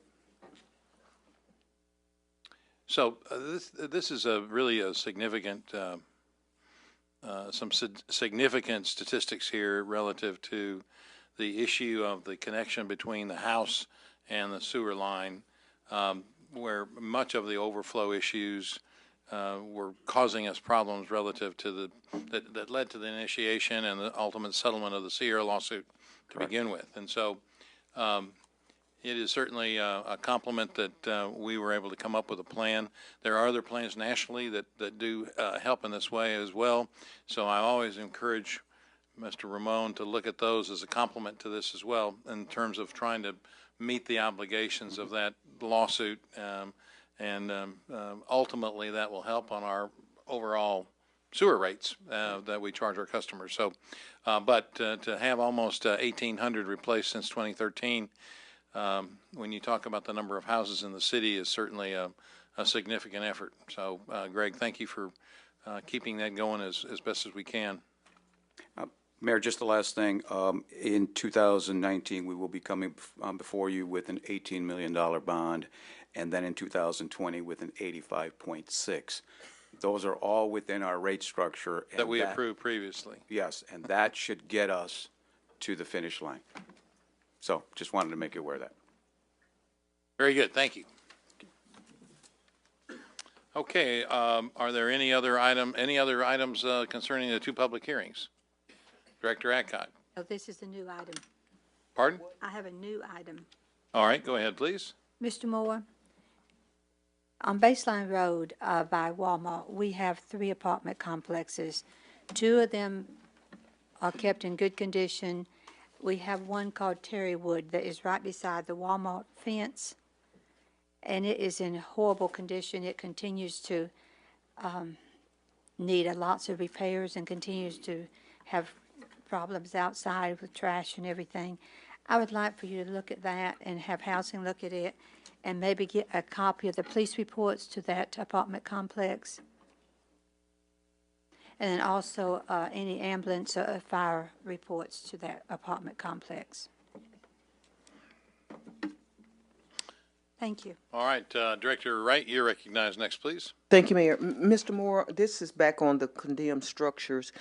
So this is really a significant, some significant statistics here relative to the issue of the connection between the house and the sewer line, where much of the overflow issues were causing us problems relative to that led to the initiation and the ultimate settlement of the Sierra lawsuit to begin with. And so it is certainly a compliment that we were able to come up with a plan. There are other plans nationally that do help in this way as well. So I always encourage Mr. Ramon to look at those as a complement to this as well in terms of trying to meet the obligations of that lawsuit. Ultimately, that will help on our overall sewer rates that we charge our customers. So, but to have almost 1,800 replaced since 2013, when you talk about the number of houses in the city, is certainly a significant effort. So, Greg, thank you for keeping that going as best as we can.
Mayor, just the last thing. In 2019, we will be coming before you with an $18 million bond, and then in 2020 with an 85.6. Those are all within our rate structure.
That we approved previously.
Yes, and that should get us to the finish line. So just wanted to make you aware of that.
Very good. Thank you. Okay. Are there any other items concerning the two public hearings? Director Adcock.
Oh, this is a new item.
Pardon?
I have a new item.
All right. Go ahead, please.
Mr. Moore, on Baseline Road by Walmart, we have 3 apartment complexes. 2 of them are kept in good condition. We have one called Terrywood that is right beside the Walmart fence, and it is in horrible condition. It continues to need lots of repairs and continues to have problems outside with trash and everything. I would like for you to look at that and have housing look at it and maybe get a copy of the police reports to that apartment complex. And then also any ambulance or fire reports to that apartment complex. Thank you.
All right. Director Wright, you're recognized next, please.
Thank you, Mayor. Mr. Moore, this is back on the condemned structures.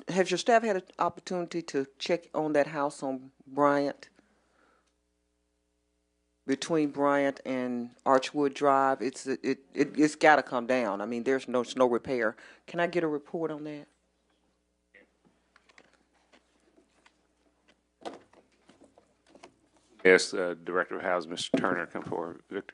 Has your staff had an opportunity to check on that house on Bryant? Between Bryant and Archwood Drive, it's got to come down. I mean, there's no repair. Can I get a report on that?
Yes, Director of Housing, Mr. Turner, come forward. Victor.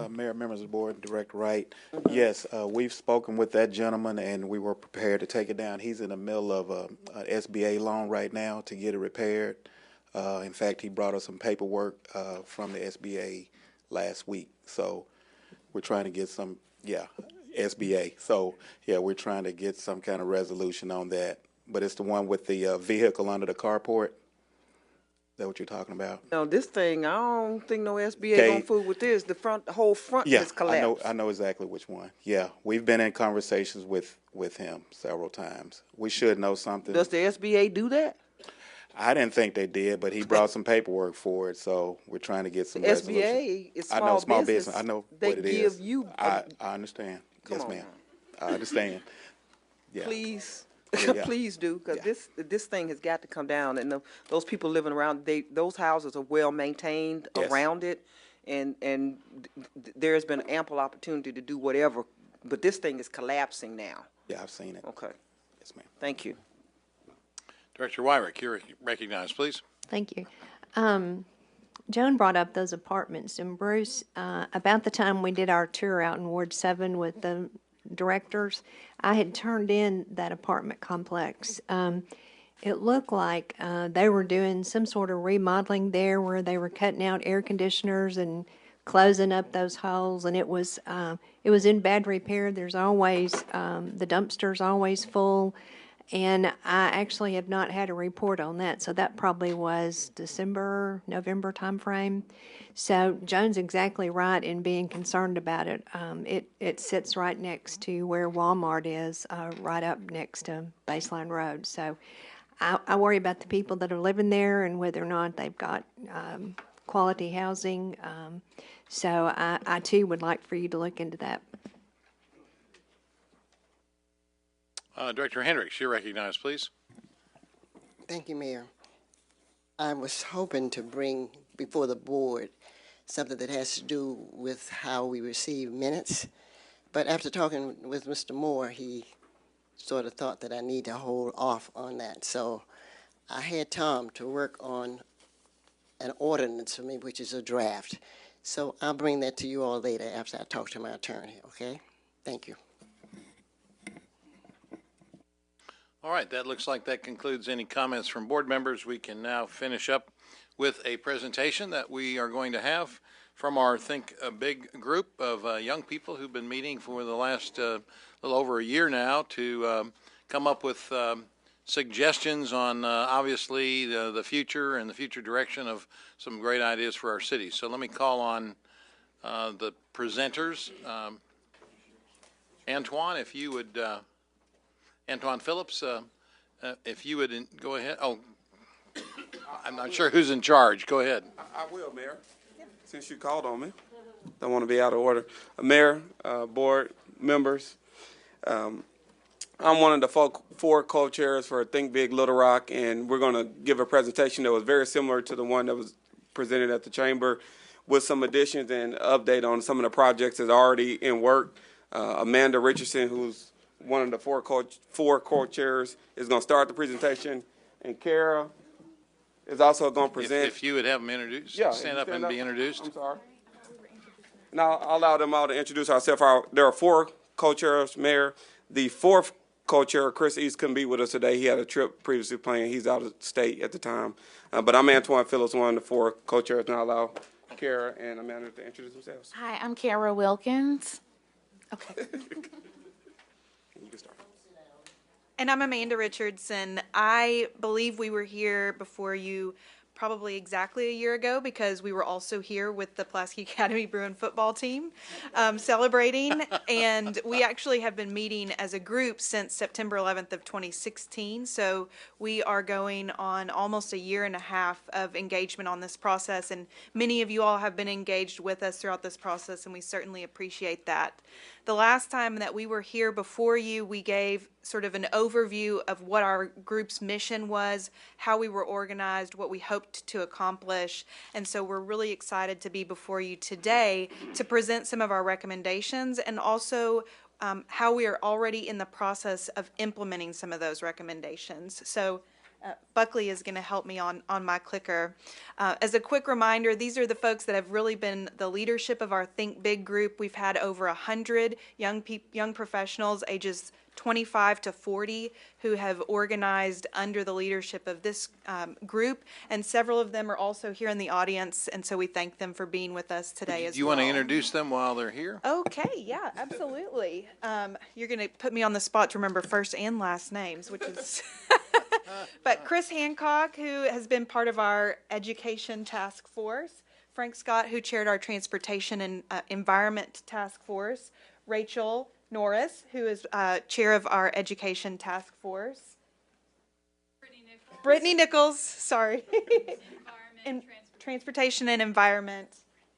Mayor, members of the board, Director Wright. Yes, we've spoken with that gentleman, and we were prepared to take it down. He's in the middle of an SBA loan right now to get it repaired. In fact, he brought us some paperwork from the SBA last week. So we're trying to get some, SBA. So, we're trying to get some kind of resolution on that. But it's the one with the vehicle under the carport. Is that what you're talking about?
No, this thing, I don't think no SBA gonna fool with this. The whole front is collapsed.
I know exactly which one. Yeah, we've been in conversations with him several times. We should know something.
Does the SBA do that?
I didn't think they did, but he brought some paperwork for it, so we're trying to get some resolution.
SBA is
I know
small business.
I know
they
what it
give
is.
You.
I understand. Yes, ma'am. I understand. Yeah.
Please.
Yeah.
Please do, because this thing has got to come down. And those people living around, those houses are well maintained around it, and there's been ample opportunity to do whatever. But this thing is collapsing now.
Yeah, I've seen it.
Okay.
Yes, ma'am.
Thank you.
Director Wyrick, you're recognized, please.
Thank you. Joan brought up those apartments, and Bruce, about the time we did our tour out in Ward 7 with the directors, I had turned in that apartment complex. It looked like they were doing some sort of remodeling there where they were cutting out air conditioners and closing up those holes, and it was in bad repair. There's always the dumpster's always full, and I actually have not had a report on that, so that probably was December, November timeframe. So Joan's exactly right in being concerned about it. It sits right next to where Walmart is, right up next to Baseline Road. So I worry about the people that are living there and whether or not they've got quality housing. So I too would like for you to look into that.
Director Hendricks, you're recognized, please.
Thank you, Mayor. I was hoping to bring before the board something that has to do with how we receive minutes. But after talking with Mr. Moore, he sort of thought that I need to hold off on that. So I had Tom to work on an ordinance for me, which is a draft. So I'll bring that to you all later after I talk to my attorney, okay? Thank you.
All right, that looks like that concludes any comments from board members. We can now finish up with a presentation that we are going to have from our Think Big group of young people who've been meeting for the last little over a year now to come up with suggestions on obviously the future and the future direction of some great ideas for our city. So let me call on the presenters. Antoine, if you would, Antoine Phillips, if you would go ahead. Oh, I'm not sure who's in charge. Go ahead.
I will, Mayor, since you called on me. Don't want to be out of order. Mayor, board members, I'm one of the four co-chairs for Think Big Little Rock, and we're going to give a presentation that was very similar to the one that was presented at the chamber with some additions and update on some of the projects that's already in work. Amanda Richardson, who's one of the four co-chairs, is going to start the presentation, and Kara is also going to present.
If you would have them introduced,
Yeah,
stand up and be introduced.
I'm sorry. Now, I'll allow them all to introduce ourselves. There are four co-chairs, Mayor. The fourth co-chair, Chris East, couldn't be with us today. He had a trip previously planned. He's out of state at the time. But I'm Antoine Phillips, one of the four co-chairs, and I'll allow Kara and Amanda to introduce themselves.
Hi, I'm Kara Wilkins. Okay.
You can start.
And I'm Amanda Richardson. I believe we were here before you probably exactly a year ago because we were also here with the Pulaski Academy Bruin football team celebrating. And we actually have been meeting as a group since September 11th of 2016. So we are going on almost a year and a half of engagement on this process. And many of you all have been engaged with us throughout this process, and we certainly appreciate that. The last time that we were here before you, we gave sort of an overview of what our group's mission was, how we were organized, what we hoped to accomplish. And so we're really excited to be before you today to present some of our recommendations and also how we are already in the process of implementing some of those recommendations. So Buckley is going to help me on my clicker. As a quick reminder, these are the folks that have really been the leadership of our Think Big group. We've had over 100 young professionals ages 25 to 40 who have organized under the leadership of this group, and several of them are also here in the audience, and so we thank them for being with us today as well.
Do you want to introduce them while they're here?
Okay, yeah, absolutely. You're going to put me on the spot to remember first and last names, which is... But Chris Hancock, who has been part of our education task force, Frank Scott, who chaired our transportation and environment task force, Rachel Norris, who is chair of our education task force, Brittany Nichols, sorry, and transportation and environment.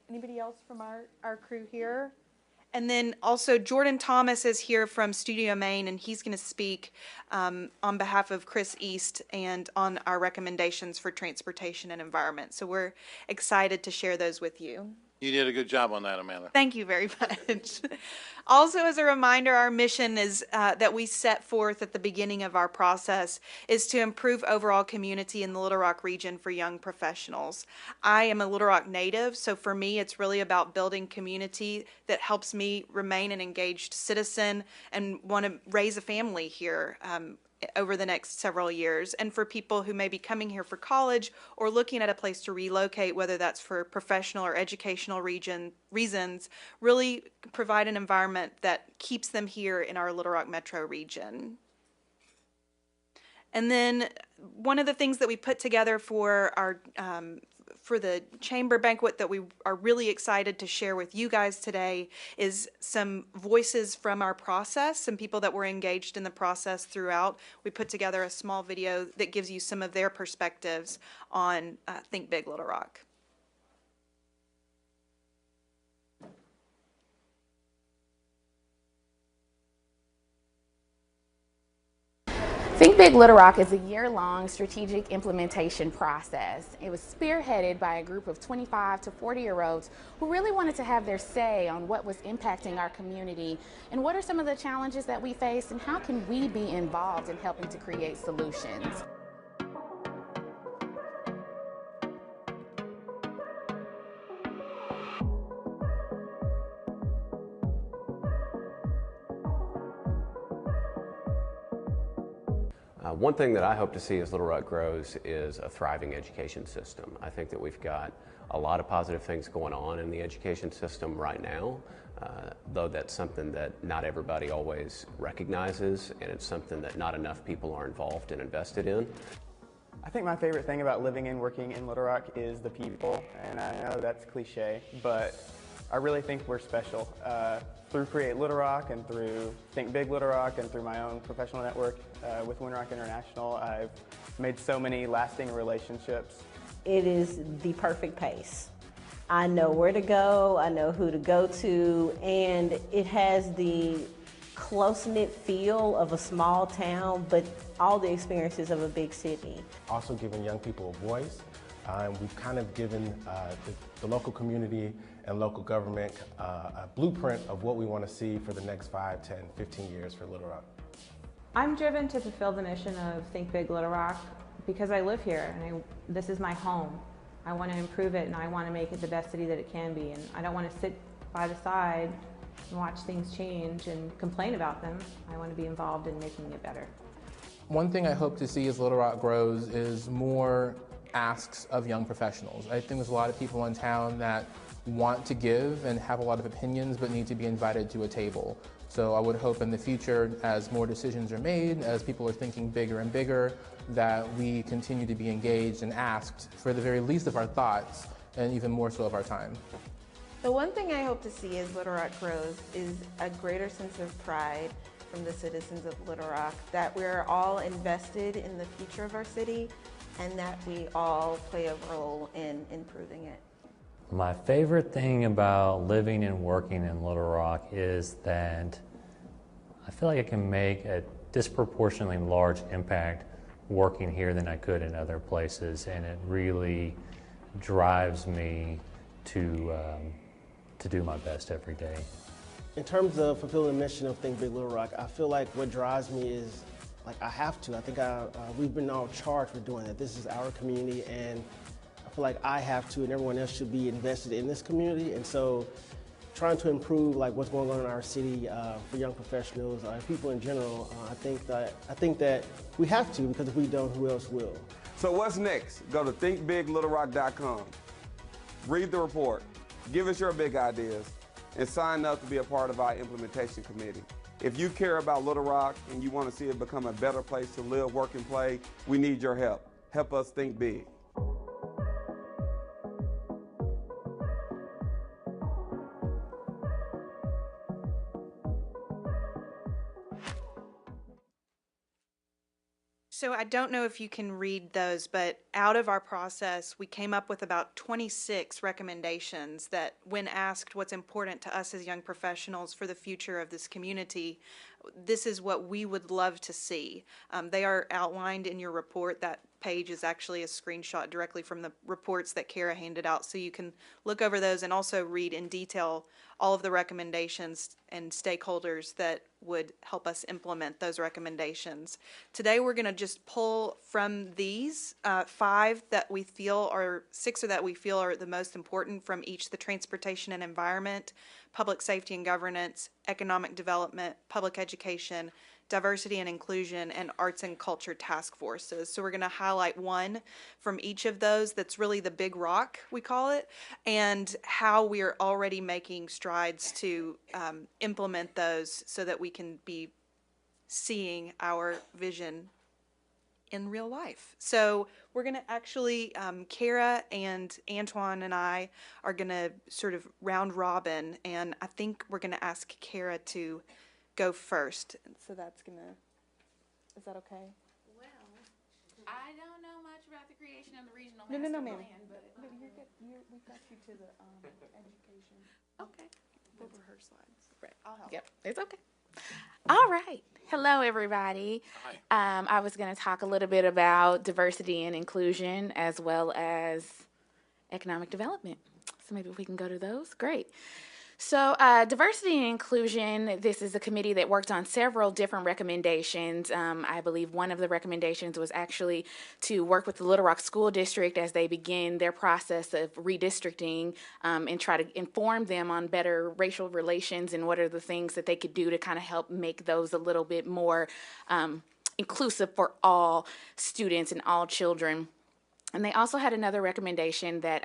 Anybody else from our crew here? And then also Jordan Thomas is here from Studio Maine, and he's going to speak on behalf of Chris East and on our recommendations for transportation and environment. So we're excited to share those with you.
You did a good job on that, Amanda.
Thank you very much. Also, as a reminder, our mission is that we set forth at the beginning of our process is to improve overall community in the Little Rock region for young professionals. I am a Little Rock native, so for me, it's really about building community that helps me remain an engaged citizen and want to raise a family here over the next several years. And for people who may be coming here for college or looking at a place to relocate, whether that's for professional or educational reasons, really provide an environment that keeps them here in our Little Rock metro region. And then one of the things that we put together for our for the chamber banquet that we are really excited to share with you guys today is some voices from our process, some people that were engaged in the process throughout. We put together a small video that gives you some of their perspectives on Think Big Little Rock.
Think Big Little Rock is a year-long strategic implementation process. It was spearheaded by a group of 25 to 40-year-olds who really wanted to have their say on what was impacting our community and what are some of the challenges that we face and how can we be involved in helping to create solutions.
One thing that I hope to see as Little Rock grows is a thriving education system. I think that we've got a lot of positive things going on in the education system right now, though that's something that not everybody always recognizes, and it's something that not enough people are involved and invested in.
I think my favorite thing about living and working in Little Rock is the people, and I know that's cliche, but I really think we're special. Through Create Little Rock and through Think Big Little Rock and through my own professional network with Winrock International, I've made so many lasting relationships.
It is the perfect pace. I know where to go, I know who to go to, and it has the close-knit feel of a small town, but all the experiences of a big city.
Also giving young people a voice. We've kind of given the local community and local government a blueprint of what we want to see for the next 5, 10, 15 years for Little Rock.
I'm driven to fulfill the mission of Think Big Little Rock because I live here and this is my home. I want to improve it and I want to make it the best city that it can be, and I don't want to sit by the side and watch things change and complain about them. I want to be involved in making it better.
One thing I hope to see as Little Rock grows is more asks of young professionals. I think there's a lot of people in town that want to give and have a lot of opinions but need to be invited to a table. So I would hope in the future, as more decisions are made, as people are thinking bigger and bigger, that we continue to be engaged and asked for the very least of our thoughts and even more so of our time.
The one thing I hope to see as Little Rock grows is a greater sense of pride from the citizens of Little Rock, that we're all invested in the future of our city and that we all play a role in improving it.
My favorite thing about living and working in Little Rock is that I feel like I can make a disproportionately large impact working here than I could in other places, and it really drives me to do my best every day.
In terms of fulfilling the mission of Think Big Little Rock, I feel like what drives me is, like, I have to. I think we've been all charged with doing that. This is our community, and I feel like I have to, and everyone else should be invested in this community. And so trying to improve like what's going on in our city for young professionals, people in general, I think that we have to, because if we don't, who else will?
So what's next? Go to thinkbiglittlerack.com. Read the report. Give us your big ideas and sign up to be a part of our implementation committee. If you care about Little Rock and you want to see it become a better place to live, work, and play, we need your help. Help us think big.
So I don't know if you can read those, but out of our process, we came up with about 26 recommendations that, when asked what's important to us as young professionals for the future of this community, this is what we would love to see. They are outlined in your report. That page is actually a screenshot directly from the reports that Kara handed out, so you can look over those and also read in detail all of the recommendations and stakeholders that would help us implement those recommendations. Today we're going to just pull from these 5 that we feel are, 6 or that we feel are the most important from each: the transportation and environment, public safety and governance, economic development, public education, diversity and inclusion, and arts and culture task forces. So we're going to highlight one from each of those that's really the big rock, we call it, and how we are already making strides to implement those so that we can be seeing our vision in real life. So we're going to actually, Kara and Antoine and I are going to sort of round robin, and I think we're going to ask Kara to go first. So that's going to, is that okay?
Well, I don't know much about the creation of the regional
No,
master
ma'am.
plan, but
You're good. We got you to the education.
Okay.
We'll rehearse slides.
Right.
I'll help.
Yep, it's okay. All right. Hello, everybody. I was going to talk a little bit about diversity and inclusion as well as economic development. So maybe if we can go to those. Great. So diversity and inclusion, this is a committee that worked on several different recommendations. I believe one of the recommendations was actually to work with the Little Rock School District as they begin their process of redistricting and try to inform them on better racial relations and what are the things that they could do to kind of help make those a little bit more inclusive for all students and all children. And they also had another recommendation that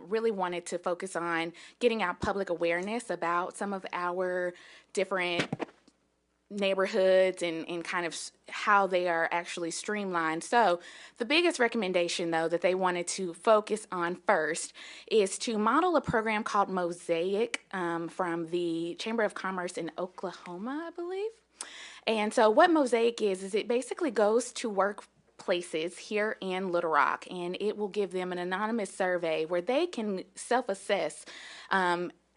really wanted to focus on getting out public awareness about some of our different neighborhoods and kind of how they are actually streamlined. So the biggest recommendation, though, that they wanted to focus on first is to model a program called Mosaic from the Chamber of Commerce in Oklahoma, I believe. And so what Mosaic is it basically goes to workplaces here in Little Rock, and it will give them an anonymous survey where they can self-assess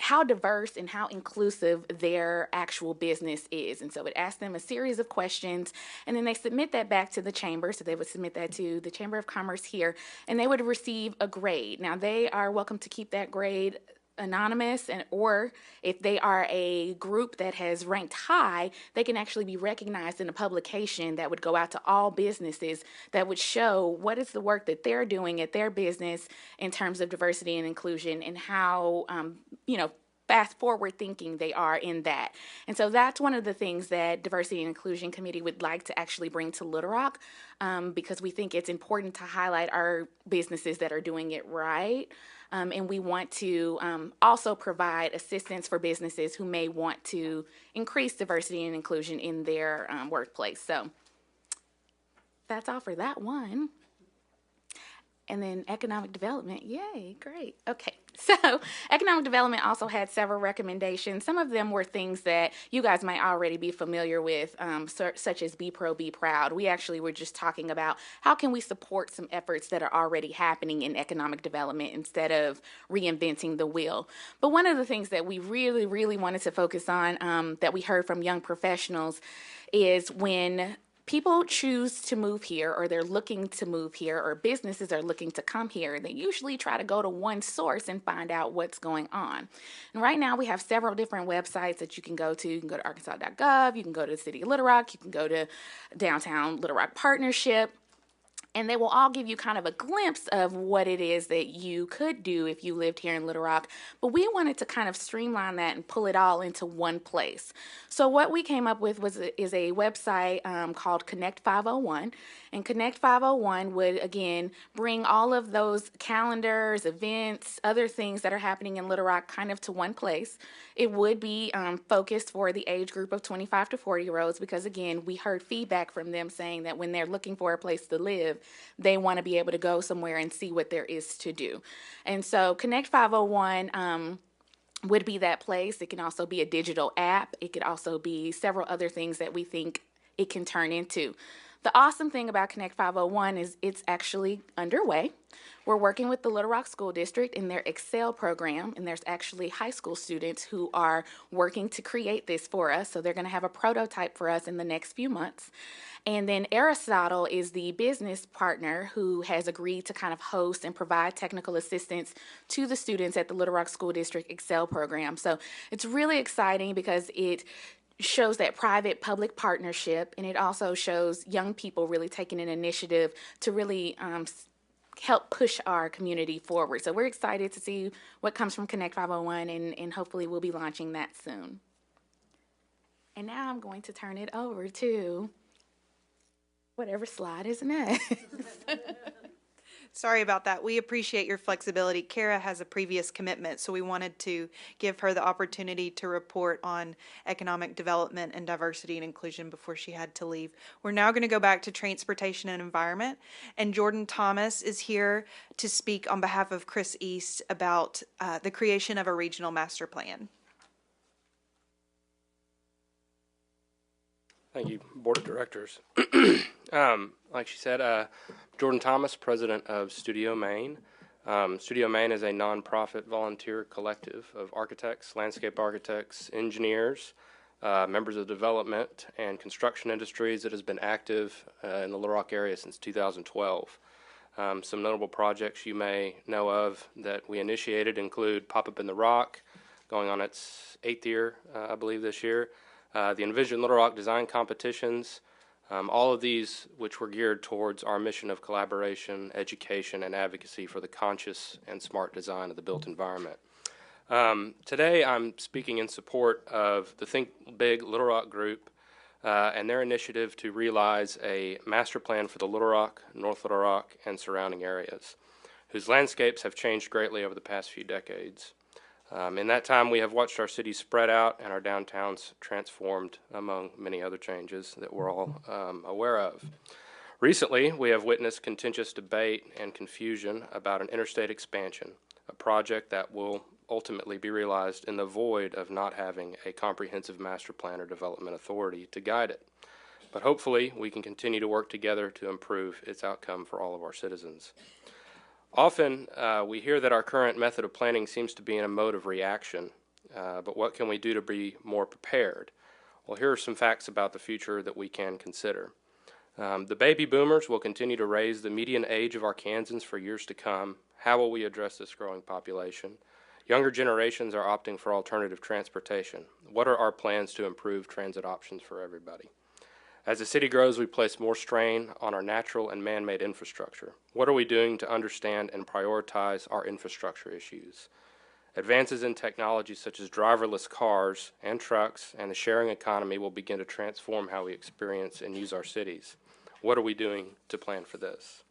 how diverse and how inclusive their actual business is. And so it asks them a series of questions, and then they submit that back to the chamber. So they would submit that to the Chamber of Commerce here, and they would receive a grade. Now, they are welcome to keep that grade anonymous, and or if they are a group that has ranked high, they can actually be recognized in a publication that would go out to all businesses that would show what is the work that they're doing at their business in terms of diversity and inclusion, and how fast forward thinking they are in that. And so that's one of the things that Diversity and Inclusion Committee would like to actually bring to Little Rock, because we think it's important to highlight our businesses that are doing it right. And we want to also provide assistance for businesses who may want to increase diversity and inclusion in their workplace. So that's all for that one. And then economic development, yay, great. Okay, so economic development also had several recommendations. Some of them were things that you guys might already be familiar with, such as Be Pro, Be Proud. We actually were just talking about how can we support some efforts that are already happening in economic development instead of reinventing the wheel. But one of the things that we really, really wanted to focus on that we heard from young professionals is when people choose to move here, or they're looking to move here, or businesses are looking to come here, they usually try to go to one source and find out what's going on. And right now we have several different websites that you can go to. You can go to arkansas.gov, you can go to the City of Little Rock, you can go to Downtown Little Rock Partnership, and they will all give you kind of a glimpse of what it is that you could do if you lived here in Little Rock. But we wanted to kind of streamline that and pull it all into one place. So what we came up with is a website called Connect 501. And Connect 501 would, again, bring all of those calendars, events, other things that are happening in Little Rock kind of to one place. It would be focused for the age group of 25 to 40-year-olds because, again, we heard feedback from them saying that when they're looking for a place to live, they want to be able to go somewhere and see what there is to do. And so Connect 501 would be that place. It can also be a digital app. It could also be several other things that we think it can turn into. The awesome thing about Connect 501 is it's actually underway. We're working with the Little Rock School District in their Excel program, and there's actually high school students who are working to create this for us. So they're going to have a prototype for us in the next few months. And then Aristotle is the business partner who has agreed to kind of host and provide technical assistance to the students at the Little Rock School District Excel program. So it's really exciting because it shows that private-public partnership, and it also shows young people really taking an initiative to really help push our community forward. So we're excited to see what comes from Connect 501, and hopefully we'll be launching that soon. And now I'm going to turn it over to whatever slide is next.
Sorry about that. We appreciate your flexibility. Kara has a previous commitment, so we wanted to give her the opportunity to report on economic development and diversity and inclusion before she had to leave. We're now going to go back to transportation and environment, and Jordan Thomas is here to speak on behalf of Chris East about the creation of a regional master plan.
Thank you, Board of Directors. Like she said, Jordan Thomas, president of Studio Maine. Studio Maine is a nonprofit volunteer collective of architects, landscape architects, engineers, members of development and construction industries that has been active in the Little Rock area since 2012. Some notable projects you may know of that we initiated include Pop Up in the Rock, going on its 8th year, I believe, this year. The Envision Little Rock design competitions, all of these which were geared towards our mission of collaboration, education, and advocacy for the conscious and smart design of the built environment. Today I'm speaking in support of the Think Big Little Rock group, and their initiative to realize a master plan for the Little Rock, North Little Rock, and surrounding areas, whose landscapes have changed greatly over the past few decades. In that time, we have watched our cities spread out and our downtowns transformed, among many other changes that we're all aware of. Recently, we have witnessed contentious debate and confusion about an interstate expansion, a project that will ultimately be realized in the void of not having a comprehensive master plan or development authority to guide it. But hopefully, we can continue to work together to improve its outcome for all of our citizens. Often, we hear that our current method of planning seems to be in a mode of reaction, but what can we do to be more prepared? Well, here are some facts about the future that we can consider. The baby boomers will continue to raise the median age of our Kansans for years to come. How will we address this growing population? Younger generations are opting for alternative transportation. What are our plans to improve transit options for everybody? As the city grows, we place more strain on our natural and man-made infrastructure. What are we doing to understand and prioritize our infrastructure issues? Advances in technology such as driverless cars and trucks and the sharing economy will begin to transform how we experience and use our cities. What are we doing to plan for this?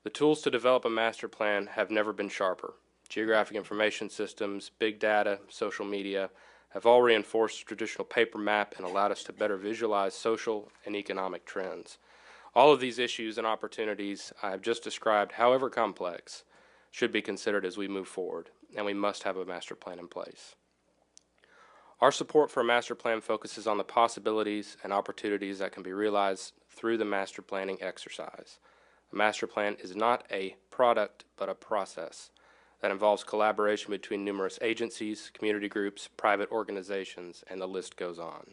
The tools to develop a master plan have never been sharper. Geographic information systems, big data, social media have all reinforced the traditional paper map and allowed us to better visualize social and economic trends. All of these issues and opportunities I have just described, however complex, should be considered as we move forward, and we must have a master plan in place. Our support for a master plan focuses on the possibilities and opportunities that can be realized through the master planning exercise. A master plan is not a product, but a process that involves collaboration between numerous agencies, community groups, private organizations, and the list goes on.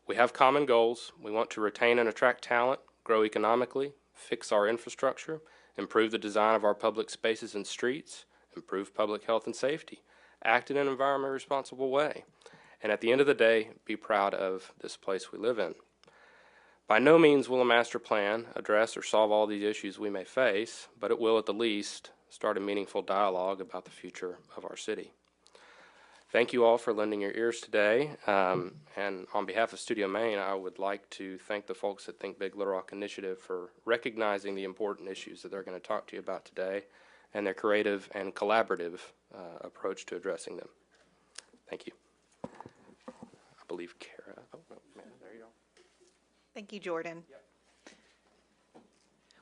We have common goals. We want to retain and attract talent, grow economically, fix our infrastructure, improve the design of our public spaces and streets, improve public health and safety, act in an environmentally responsible way, and at the end of the day, be proud of this place we live in. By no means will a master plan address or solve all these issues we may face, but it will at the least start a meaningful dialogue about the future of our city. Thank you all for lending your ears today, and on behalf of Studio Maine, I would like to thank the folks at Think Big Little Rock Initiative for recognizing the important issues that they're going to talk to you about today and their creative and collaborative approach to addressing them. Thank you. I believe Kara. Oh, no, man, there you go.
Thank you, Jordan. Yep.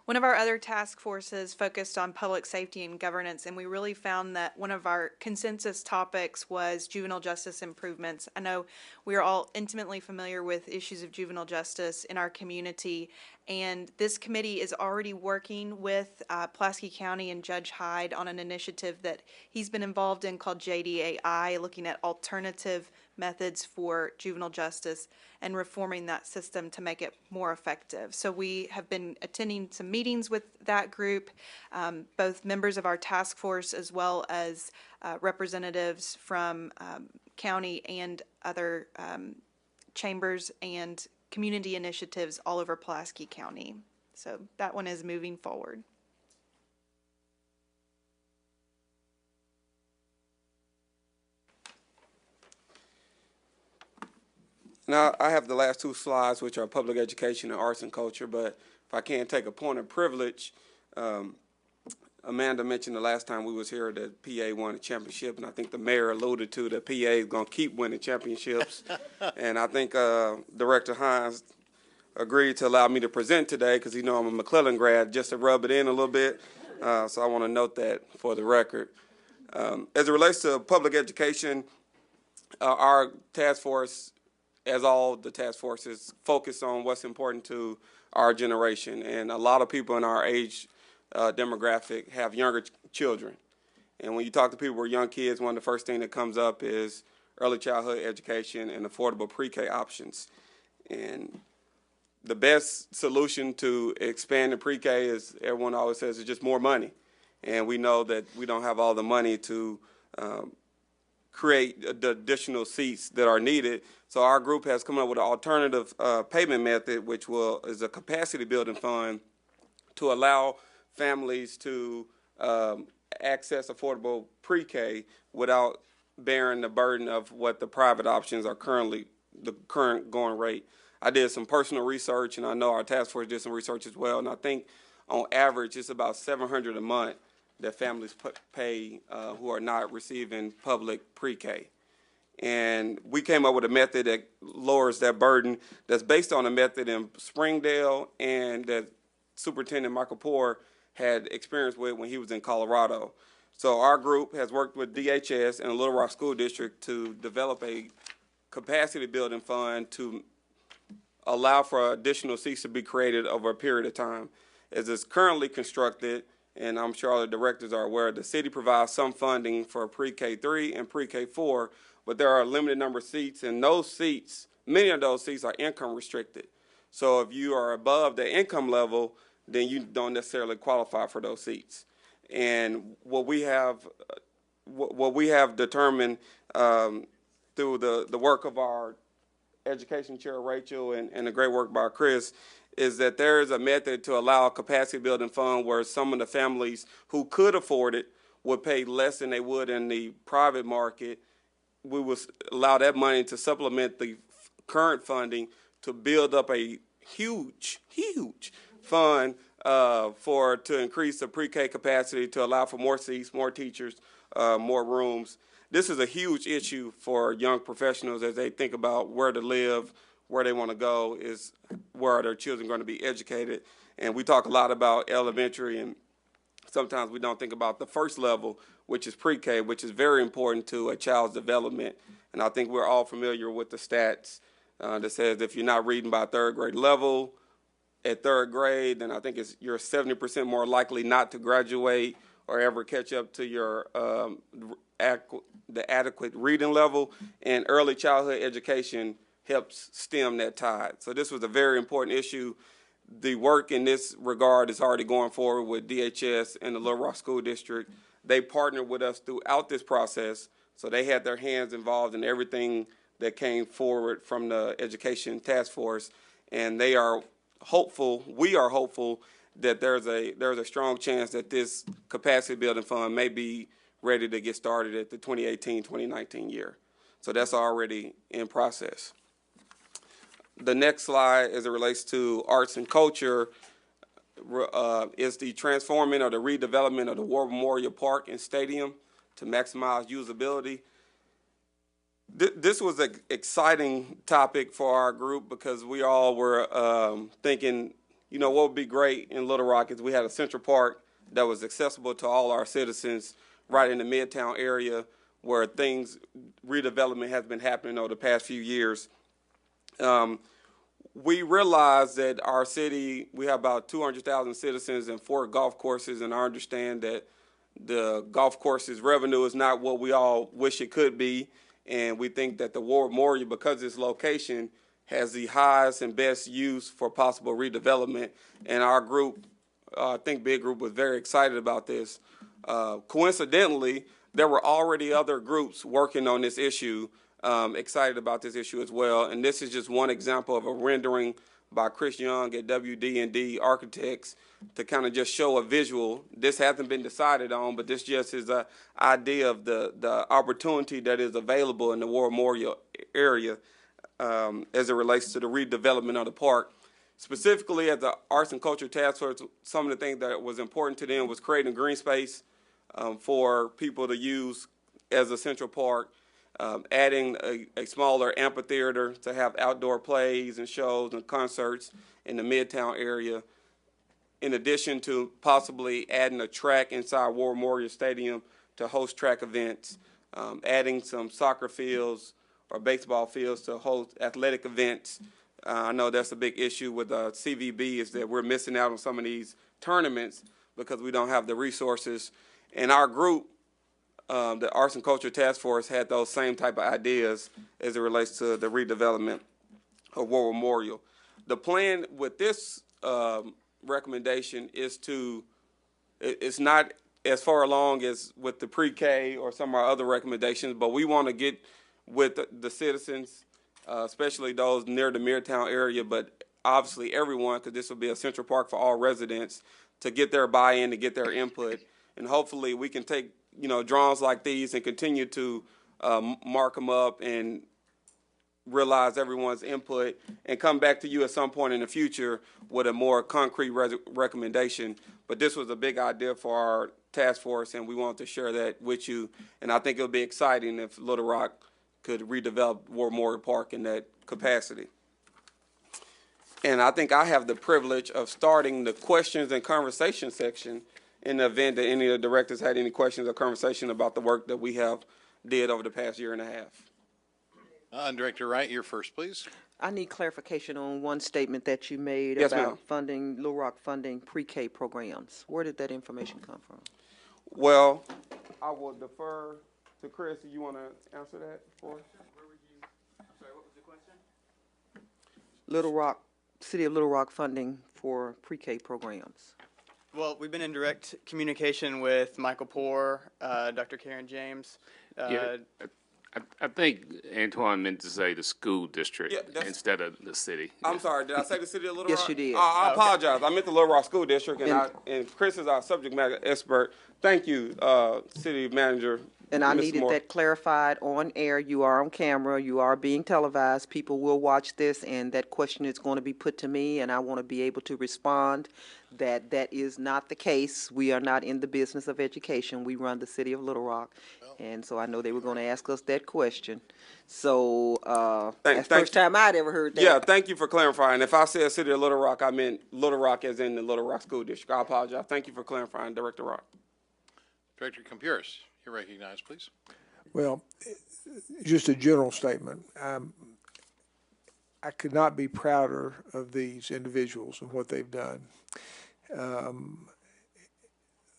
One of our other task forces focused on public safety and governance, and we really found that one of our consensus topics was juvenile justice improvements. I know we are all intimately familiar with issues of juvenile justice in our community, and this committee is already working with Pulaski County and Judge Hyde on an initiative that he's been involved in called JDAI, looking at alternative methods for juvenile justice and reforming that system to make it more effective. So we have been attending some meetings with that group, both members of our task force as well as representatives from county and other chambers and community initiatives all over Pulaski County. So that one is moving forward.
Now, I have the last two slides, which are public education and arts and culture, but if I can take a point of privilege, Amanda mentioned the last time we was here that PA won a championship, and I think the mayor alluded to that PA is going to keep winning championships. And I think Director Hines agreed to allow me to present today because you know I'm a McClellan grad, just to rub it in a little bit. So I want to note that for the record. As it relates to public education, our task force, as all the task forces, focus on what's important to our generation. And a lot of people in our age demographic have younger children. And when you talk to people who are young kids, one of the first things that comes up is early childhood education and affordable pre-K options. And the best solution to expand the pre-K, as everyone always says, is just more money. And we know that we don't have all the money to create the additional seats that are needed. So our group has come up with an alternative payment method, which is a capacity building fund to allow families to access affordable pre-K without bearing the burden of what the private options are currently, the current going rate. I did some personal research, and I know our task force did some research as well. And I think on average, it's about $700 a month that families pay who are not receiving public pre-K. And we came up with a method that lowers that burden that's based on a method in Springdale and that Superintendent Michael Poore had experience with when he was in Colorado. So our group has worked with DHS and the Little Rock School District to develop a capacity building fund to allow for additional seats to be created over a period of time. As it's currently constructed, and I'm sure all the directors are aware, the city provides some funding for pre-K3 and pre-K4, but there are a limited number of seats, and those seats, many of those seats are income restricted. So if you are above the income level, then you don't necessarily qualify for those seats. And what we have determined through the work of our education chair, Rachel, and the great work by Chris, is that there is a method to allow a capacity building fund where some of the families who could afford it would pay less than they would in the private market. We would allow that money to supplement the current funding to build up a huge fund to increase the pre-K capacity, to allow for more seats, more teachers, more rooms. This is a huge issue for young professionals as they think about where to live, where they want to go, is where are their children going to be educated. And we talk a lot about elementary, and sometimes we don't think about the first level, which is pre-K, which is very important to a child's development. And I think we're all familiar with the stats that says if you're not reading by third grade level at third grade, then I think you're 70% more likely not to graduate or ever catch up to your the adequate reading level. And early childhood education helps stem that tide. So this was a very important issue. The work in this regard is already going forward with DHS and the Little Rock School District. They partnered with us throughout this process, so they had their hands involved in everything that came forward from the Education Task Force, and they are hopeful, we are hopeful, that there's a strong chance that this capacity building fund may be ready to get started at the 2018-2019 year. So that's already in process. The next slide, as it relates to arts and culture, is the transforming or the redevelopment of the War Memorial Park and Stadium to maximize usability. This was an exciting topic for our group because we all were thinking, you know, what would be great in Little Rock is we had a central park that was accessible to all our citizens right in the Midtown area where redevelopment has been happening over the past few years. We realize that our city, we have about 200,000 citizens and 4 golf courses, and I understand that the golf courses revenue is not what we all wish it could be, and we think that the War Memorial, because of its location, has the highest and best use for possible redevelopment, and our group, Think Big Group, was very excited about this. Coincidentally, there were already other groups working on this issue, excited about this issue as well. And this is just one example of a rendering by Chris Young at WD&D Architects to kind of just show a visual. This hasn't been decided on, but this just is an idea of the opportunity that is available in the War Memorial area as it relates to the redevelopment of the park. Specifically, as the Arts and Culture Task Force, some of the things that was important to them was creating green space for people to use as a central park, adding a smaller amphitheater to have outdoor plays and shows and concerts in the Midtown area, in addition to possibly adding a track inside War Memorial Stadium to host track events, adding some soccer fields or baseball fields to host athletic events. I know that's a big issue with CVB, is that we're missing out on some of these tournaments because we don't have the resources. And our group, the Arts and Culture Task Force, had those same type of ideas as it relates to the redevelopment of War Memorial. The plan with this recommendation is it's not as far along as with the pre-K or some of our other recommendations, but we want to get with the citizens, especially those near the Midtown area, but obviously everyone, because this will be a central park for all residents, to get their buy-in, to get their input. And hopefully we can take, drawings like these and continue to mark them up and realize everyone's input and come back to you at some point in the future with a more concrete recommendation. But this was a big idea for our task force, and we wanted to share that with you. And I think it'll be exciting if Little Rock could redevelop War Memorial Park in that capacity. And I think I have the privilege of starting the questions and conversation section in the event that any of the directors had any questions or conversation about the work that we have did over the past year and a half.
Director Wright, you're first, please.
I need clarification on one statement that you made
Yes,
about
ma'am.
funding, Little Rock funding pre-K programs. Where did that information come from?
Well, I will defer to Chris. Do you want to answer that for us?
Little Rock, City of Little Rock funding for pre-K programs.
Well, we've been in direct communication with Michael Poore, Dr. Karen James.
I think Antoine meant to say the school district
Yeah,
instead of the city.
I'm sorry, did I say the City of Little
Yes,
Rock?
you did.
I
Okay.
apologize. I meant the Little Rock School District,
And-
and Chris is our subject matter expert. Thank you, City Manager.
And I
Ms.
needed
Moore.
that clarified on air. You are on camera. You are being televised. People will watch this, and that question is going to be put to me, and I want to be able to respond that that is not the case. We are not in the business of education. We run the City of Little Rock. And so I know they were going to ask us that question. So that's the first time I'd ever heard that.
Yeah, thank you for clarifying. If I said City of Little Rock, I meant Little Rock as in the Little Rock School District. I apologize. Thank you for clarifying, Director Rock.
Director Compuris, you're recognized, please.
Well, just a general statement. I could not be prouder of these individuals and what they've done.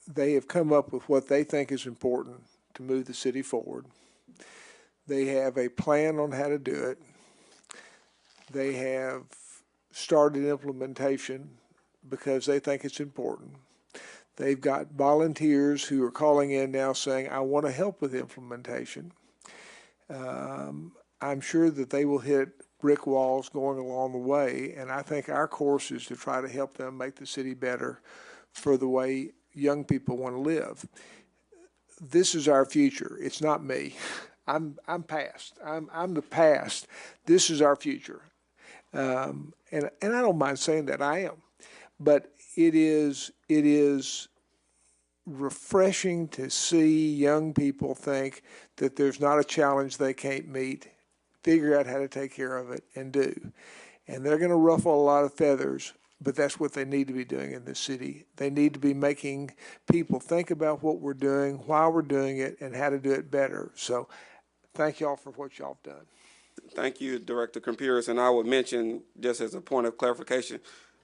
They have come up with what they think is important to move the city forward. They have a plan on how to do it. They have started implementation because they think it's important. They've got volunteers who are calling in now saying, I want to help with implementation. I'm sure that they will hit brick walls going along the way, and I think our course is to try to help them make the city better for the way young people want to live. This is our future. It's not me. I'm past. I'm the past. This is our future. And I don't mind saying that. I am. But it is refreshing to see young people think that there's not a challenge they can't meet, figure out how to take care of it, and do. And they're going to ruffle a lot of feathers, but that's what they need to be doing in this city. They need to be making people think about what we're doing, why we're doing it, and how to do it better. So thank y'all for what y'all have done.
Thank you, Director Compuris. And I would mention, just as a point of clarification,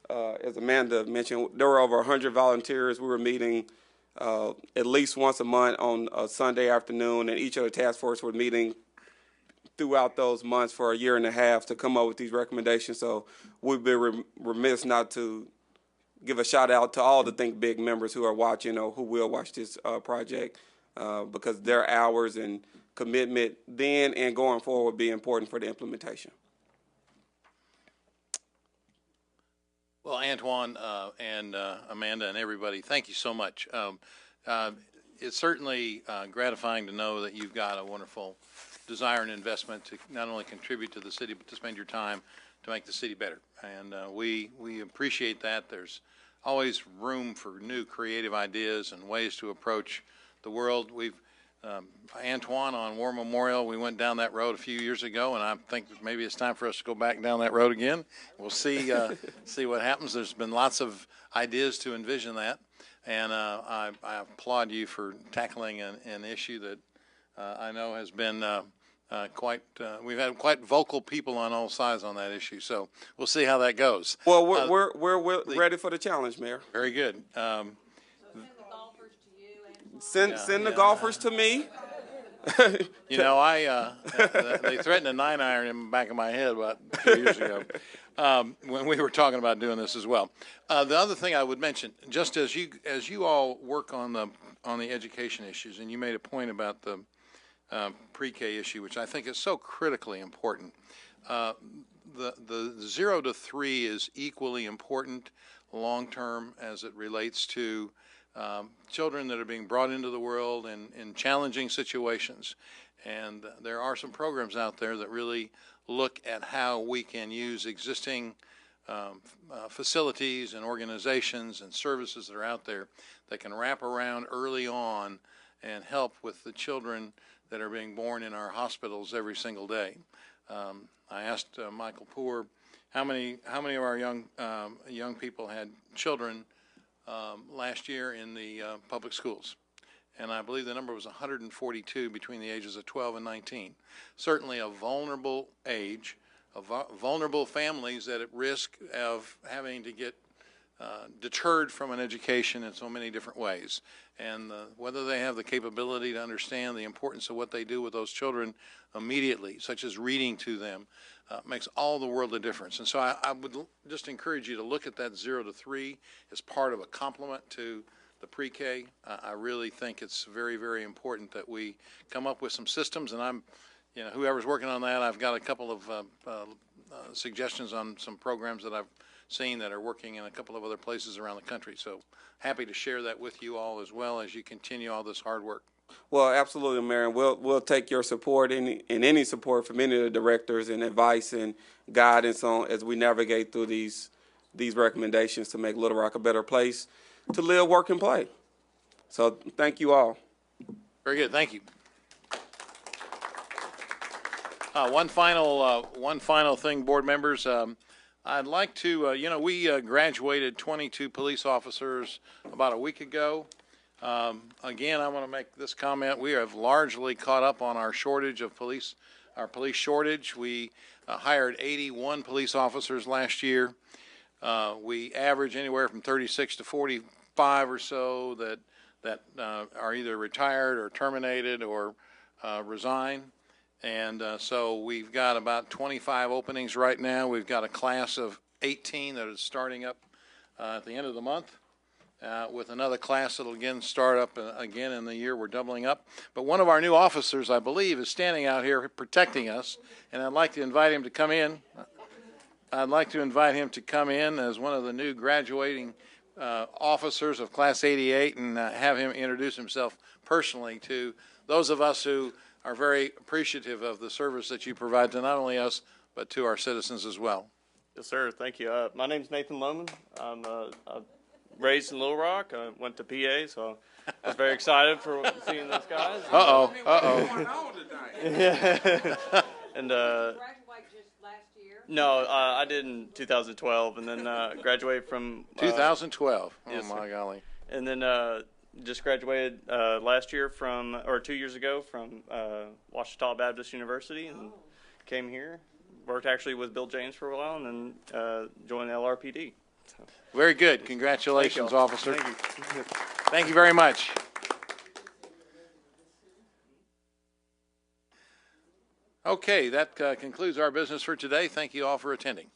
as Amanda mentioned, there were over 100 volunteers. We were meeting at least once a month on a Sunday afternoon, and each of the task force were meeting throughout those months for a year and a half to come up with these recommendations. So we'd be remiss not to give a shout out to all the Think Big members who are watching or who will watch this project because their hours and commitment then and going forward will be important for the implementation.
Well, Antoine and Amanda and everybody, thank you so much. It's certainly gratifying to know that you've got a wonderful desire and investment to not only contribute to the city, but to spend your time to make the city better. And we appreciate that. There's always room for new creative ideas and ways to approach the world. We've Antoine on War Memorial, we went down that road a few years ago, and I think maybe it's time for us to go back down that road again. We'll see see what happens. There's been lots of ideas to envision that, and I applaud you for tackling an issue that I know has been we've had quite vocal people on all sides on that issue, so we'll see how that goes.
Well, we're ready for the challenge, Mayor.
Very good.
Send the golfers to me.
You know, they threatened a 9-iron in the back of my head about 2 years ago when we were talking about doing this as well. The other thing I would mention, just as you all work on the education issues, and you made a point about the pre-K issue, which I think is so critically important. The 0 to 3 is equally important long term as it relates to children that are being brought into the world in challenging situations. And there are some programs out there that really look at how we can use existing facilities and organizations and services that are out there that can wrap around early on and help with the children that are being born in our hospitals every single day. I asked Michael Poore how many of our young people had children last year in the public schools, and I believe the number was 142 between the ages of 12 and 19. Certainly a vulnerable age, vulnerable families that at risk of having to get deterred from an education in so many different ways. And whether they have the capability to understand the importance of what they do with those children immediately, such as reading to them, makes all the world a difference. And so I would just encourage you to look at that 0 to 3 as part of a complement to the pre-K. I really think it's very, very important that we come up with some systems, and whoever's working on that, I've got a couple of suggestions on some programs that I've seen that are working in a couple of other places around the country. So happy to share that with you all as well as you continue all this hard work.
Well, absolutely, Mayor. We'll take your support and any support from any of the directors and advice and guidance on as we navigate through these recommendations to make Little Rock a better place to live, work, and play. So thank you all.
Very good. Thank you. One final thing, board members. I'd like to, we graduated 22 police officers about a week ago. Again, I want to make this comment. We have largely caught up on our shortage of our police shortage. We hired 81 police officers last year. We average anywhere from 36 to 45 or so that are either retired or terminated or resign. And so we've got about 25 openings right now. We've got a class of 18 that is starting up at the end of the month, with another class that will again start up again in the year. We're doubling up. But one of our new officers, I believe, is standing out here protecting us, and I'd like to invite him to come in. I'd like to invite him to come in as one of the new graduating officers of Class 88 and have him introduce himself personally to those of us who are very appreciative of the service that you provide to not only us, but to our citizens as well.
Yes, sir. Thank you. My name's Nathan Lohman. I'm raised in Little Rock. I went to PA, so I was very excited for seeing those guys.
Uh-oh.
And no, I did in 2012, and then graduated from
2012. Oh,
yes,
my
sir.
golly.
And then just graduated last year or 2 years ago from Ouachita Baptist University, and came here. Worked actually with Bill James for a while, and then joined LRPD. So.
Very good. Congratulations, officer.
Thank you.
Thank you very much. Okay, that concludes our business for today. Thank you all for attending.